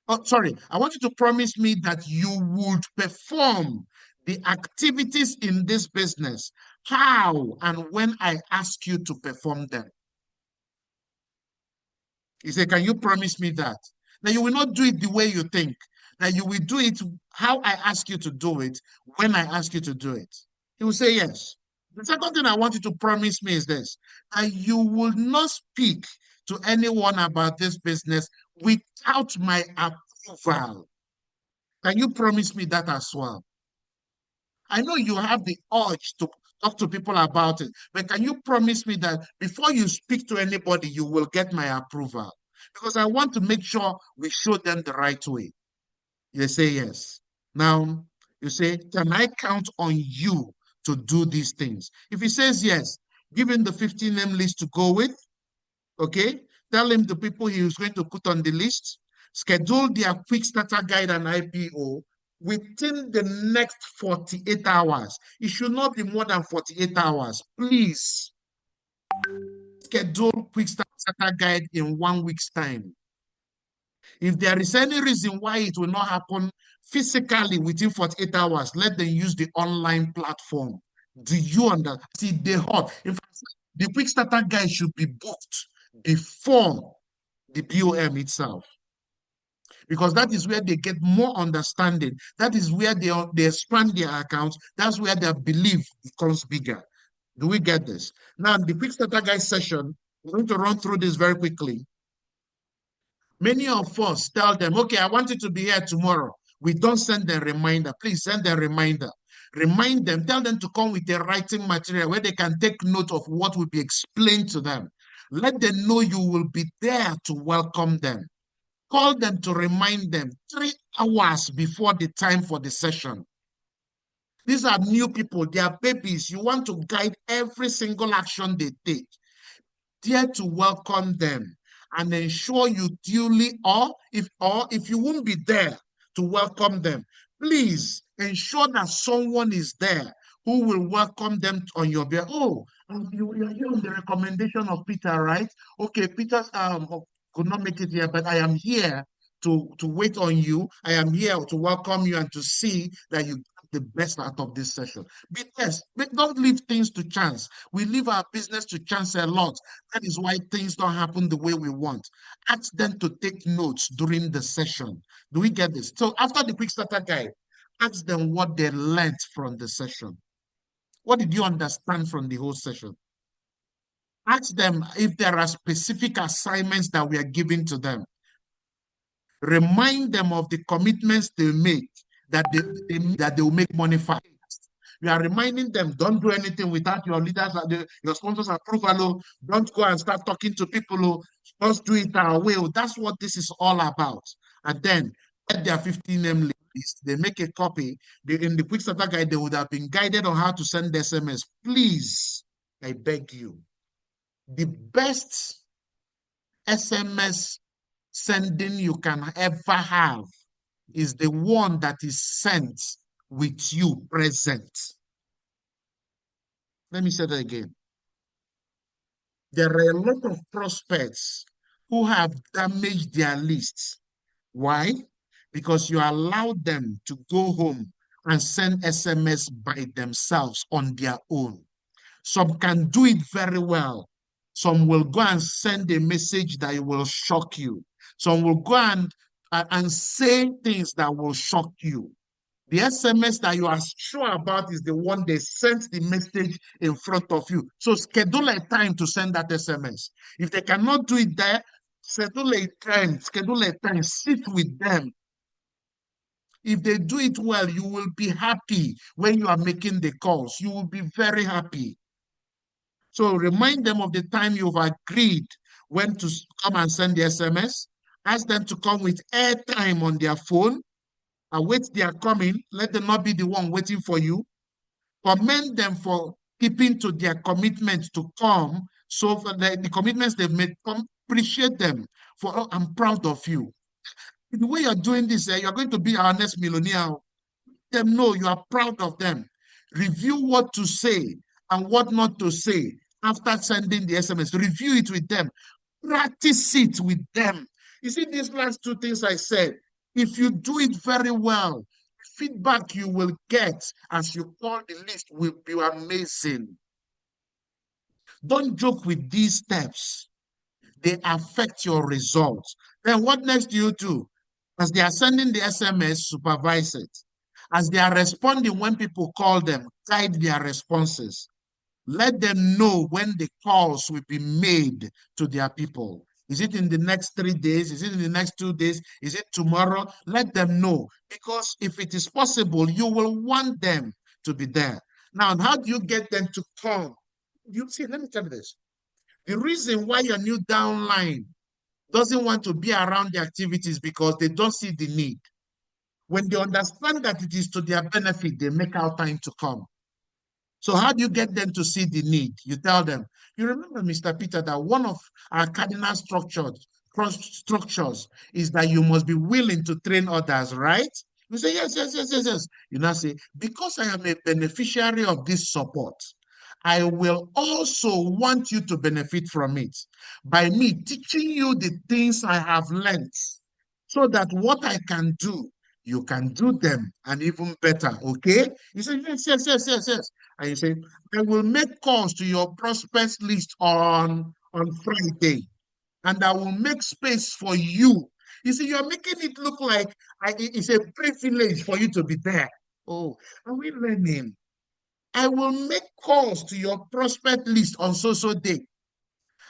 Oh, sorry, I want you to promise me that you would perform the activities in this business. How and when I ask you to perform them. He said, can you promise me that? That you will not do it the way you think. That you will do it how I ask you to do it, when I ask you to do it. He will say yes. The second thing I want you to promise me is this, that you will not speak to anyone about this business without my approval. Can you promise me that as well? I know you have the urge to talk to people about it, but can you promise me that before you speak to anybody, you will get my approval? Because I want to make sure we show them the right way. They say yes. Now, you say, can I count on you to do these things? If he says yes, give him the 15 name list to go with, okay? Tell him the people he is going to put on the list, schedule their quick starter guide and IPO within the next 48 hours. It should not be more than 48 hours. Please schedule quick starter guide in 1 week's time. If there is any reason why it will not happen physically within 48 hours, let them use the online platform. Do you understand? See, the hot. In fact, the quick starter guide should be booked before the BOM itself, because that is where they get more understanding. That is where they expand their accounts. That's where their belief becomes bigger. Do we get this? Now, the quick starter guide session, we're going to run through this very quickly. Many of us tell them, okay, I want you to be here tomorrow. We don't send them a reminder. Please send them a reminder. Remind them, tell them to come with a writing material where they can take note of what will be explained to them. Let them know you will be there to welcome them. Call them to remind them 3 hours before the time for the session. These are new people, they are babies. You want to guide every single action they take. Dare to welcome them and ensure you duly, or if you won't be there to welcome them, please ensure that someone is there who will welcome them on your behalf. Oh, you're here on the recommendation of Peter, right? Okay, Peter could not make it here, but I am here to wait on you. I am here to welcome you and to see that you the best out of this session. Be best. Don't leave things to chance. We leave our business to chance a lot. That is why things don't happen the way we want. Ask them to take notes during the session. Do we get this? So after the quick starter guide, ask them what they learned from the session. What did you understand from the whole session? Ask them if there are specific assignments that we are giving to them. Remind them of the commitments they make, that they will make money fast. You are reminding them, don't do anything without your leaders, your sponsors' approval. Don't go and start talking to people. Just do it our way. That's what this is all about. And then get their 15 name list. They make a copy. In the quick starter guide, they would have been guided on how to send SMS. Please, I beg you, the best SMS sending you can ever have is the one that is sent with you present. Let me say that again. There are a lot of prospects who have damaged their lists. Why? Because you allowed them to go home and send SMS by themselves on their own. Some can do it very well. Some will go and send a message that will shock you. Some will go and say things that will shock you. The SMS that you are sure about is the one they sent the message in front of you. So schedule a time to send that SMS. If they cannot do it there, schedule a time, sit with them. If they do it well, you will be happy when you are making the calls. You will be very happy. So remind them of the time you've agreed when to come and send the SMS. Ask them to come with airtime on their phone. Await their coming. Let them not be the one waiting for you. Commend them for keeping to their commitment to come. So for the commitments they've made, appreciate them. For oh, I'm proud of you. The way you're doing this, you're going to be our next millionaire. Let them know you are proud of them. Review what to say and what not to say after sending the SMS. Review it with them. Practice it with them. You see, these last two things I said, if you do it very well, feedback you will get as you call the list will be amazing. Don't joke with these steps. They affect your results. Then what next do you do? As they are sending the SMS, supervise it. As they are responding when people call them, guide their responses. Let them know when the calls will be made to their people. Is it in the next 3 days? Is it in the next 2 days? Is it tomorrow? Let them know. Because if it is possible, you will want them to be there. Now, how do you get them to come? You see, let me tell you this. The reason why your new downline doesn't want to be around the activities because they don't see the need. When they understand that it is to their benefit, they make out time to come. So how do you get them to see the need? You tell them. You remember, Mr. Peter, that one of our cardinal structures is that you must be willing to train others, right? You say, yes, yes, yes, yes, yes. You now say, because I am a beneficiary of this support, I will also want you to benefit from it by me teaching you the things I have learned so that what I can do, you can do them and even better, okay? You say, yes, yes, yes, yes, yes. And you say, I will make calls to your prospects list on Friday, and I will make space for you. You see, you're making it look like it's a privilege for you to be there. Oh, are we learning? I will make calls to your prospect list on so day,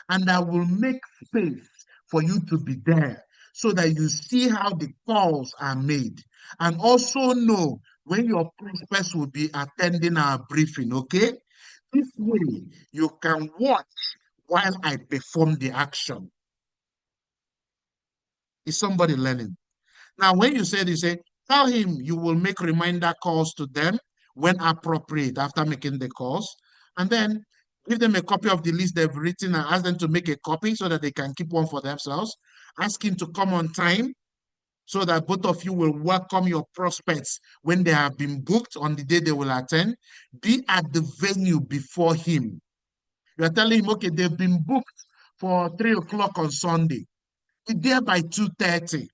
and I will make space for you to be there so that you see how the calls are made and also know when your prospects will be attending our briefing, okay? This way, you can watch while I perform the action. Is somebody learning? Now, when you say, tell him you will make reminder calls to them when appropriate after making the calls, and then give them a copy of the list they've written and ask them to make a copy so that they can keep one for themselves. Ask him to come on time so that both of you will welcome your prospects when they have been booked on the day they will attend. Be at the venue before him. You are telling him, okay, they've been booked for 3 o'clock on Sunday. Be there by 2:30.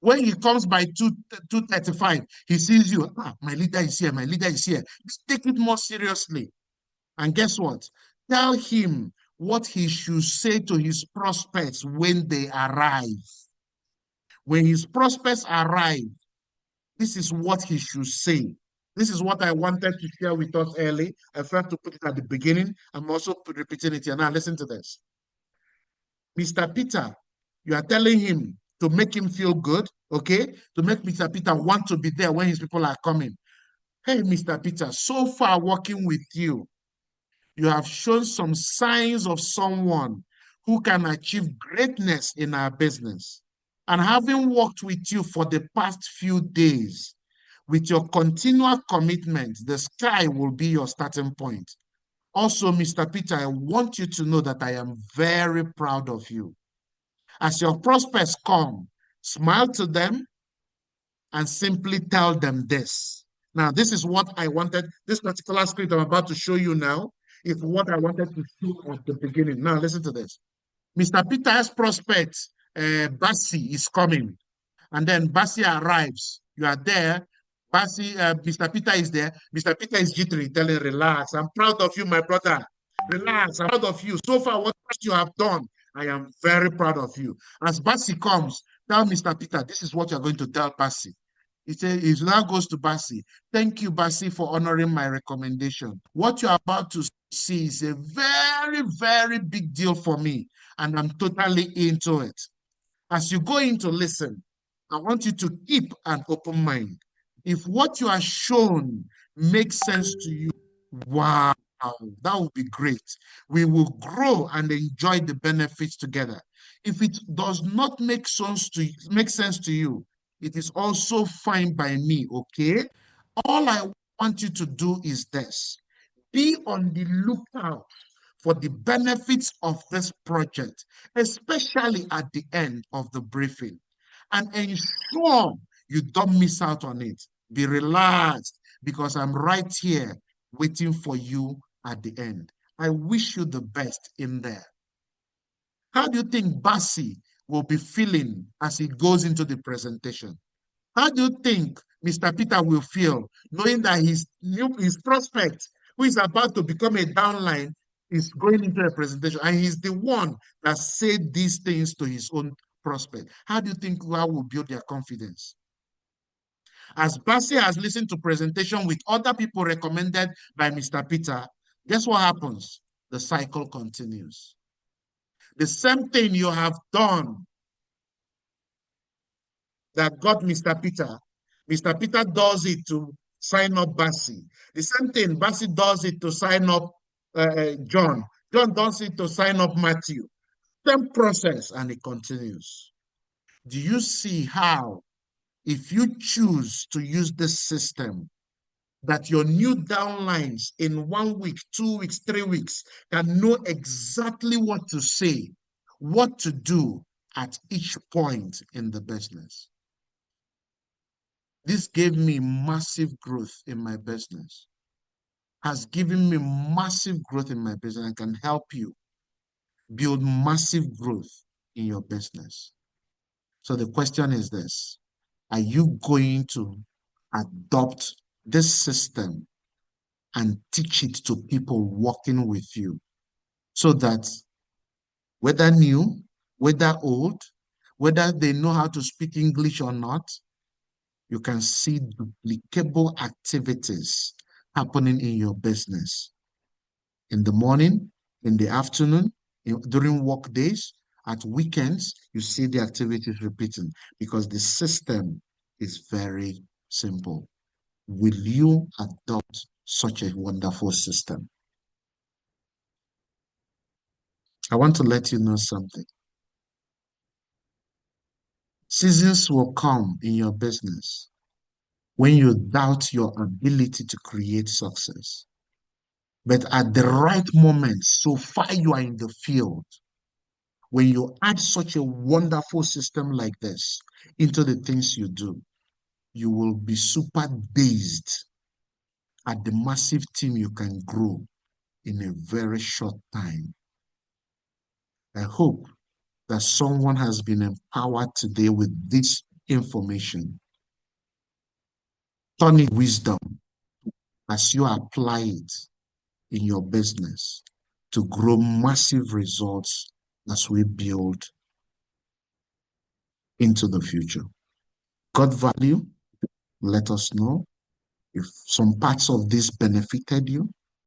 When he comes by 2:35, he sees you. Ah, my leader is here. My leader is here. Just take it more seriously. And guess what? Tell him what he should say to his prospects when they arrive. When his prospects arrive, this is what he should say. This is what I wanted to share with us early. I felt to put it at the beginning. I'm also repeating it here. Now, listen to this. Mr. Peter, you are telling him to make him feel good, okay? To make Mr. Peter want to be there when his people are coming. Hey, Mr. Peter, so far working with you, you have shown some signs of someone who can achieve greatness in our business. And having worked with you for the past few days, with your continual commitment, the sky will be your starting point. Also, Mr. Peter, I want you to know that I am very proud of you. As your prospects come, smile to them and simply tell them this. Now, this is what I wanted. This particular script I'm about to show you now is what I wanted to show at the beginning. Now, listen to this. Mr. Peter's prospect, Bassi, is coming. And then Bassi arrives. You are there. Bassi, Mr. Peter is there. Mr. Peter is jittery, telling, relax. I'm proud of you, my brother. Relax. I'm proud of you. So far, what you have done, I am very proud of you. As Bassi comes, tell Mr. Peter, this is what you're going to tell Bassi. He now goes to Bassi. Thank you, Bassi, for honoring my recommendation. What you're about to see is a very, very big deal for me, and I'm totally into it. As you go in to listen, I want you to keep an open mind. If what you are shown makes sense to you, wow, that would be great. We will grow and enjoy the benefits together. If it does not make sense to you, it is also fine by me, okay? All I want you to do is this. Be on the lookout for the benefits of this project, especially at the end of the briefing, and ensure you don't miss out on it. Be relaxed because I'm right here waiting for you at the end. I wish you the best in there. How do you think Bassi will be feeling as he goes into the presentation? How do you think Mr. Peter will feel knowing that his prospect, who is about to become a downline, is going into a presentation and he's the one that said these things to his own prospect? How do you think that will build their confidence? As Bassi has listened to presentation with other people recommended by Mr. Peter, guess what happens? The cycle continues. The same thing you have done that got Mr. Peter. Mr. Peter does it to sign up Bassi. The same thing, Bassi does it to sign up John. John does it to sign up Matthew. Same process, and it continues. Do you see how, if you choose to use this system, that your new downlines in 1 week, 2 weeks, 3 weeks can know exactly what to say, what to do at each point in the business? This gave me massive growth in my business, has given me massive growth in my business, and can help you build massive growth in your business. So the question is this: are you going to adopt this system and teach it to people working with you, so that whether new, whether old, whether they know how to speak English or not, you can see duplicable activities happening in your business in the morning, in the afternoon, during work days, at weekends, you see the activities repeating because the system is very simple. Will you adopt such a wonderful system? I want to let you know something. Seasons will come in your business when you doubt your ability to create success. But at the right moment, so far you are in the field, when you add such a wonderful system like this into the things you do, you will be super dazed at the massive team you can grow in a very short time. I hope that someone has been empowered today with this information. Turn it wisdom as you apply it in your business to grow massive results as we build into the future. God value, let us know if some parts of this benefited you.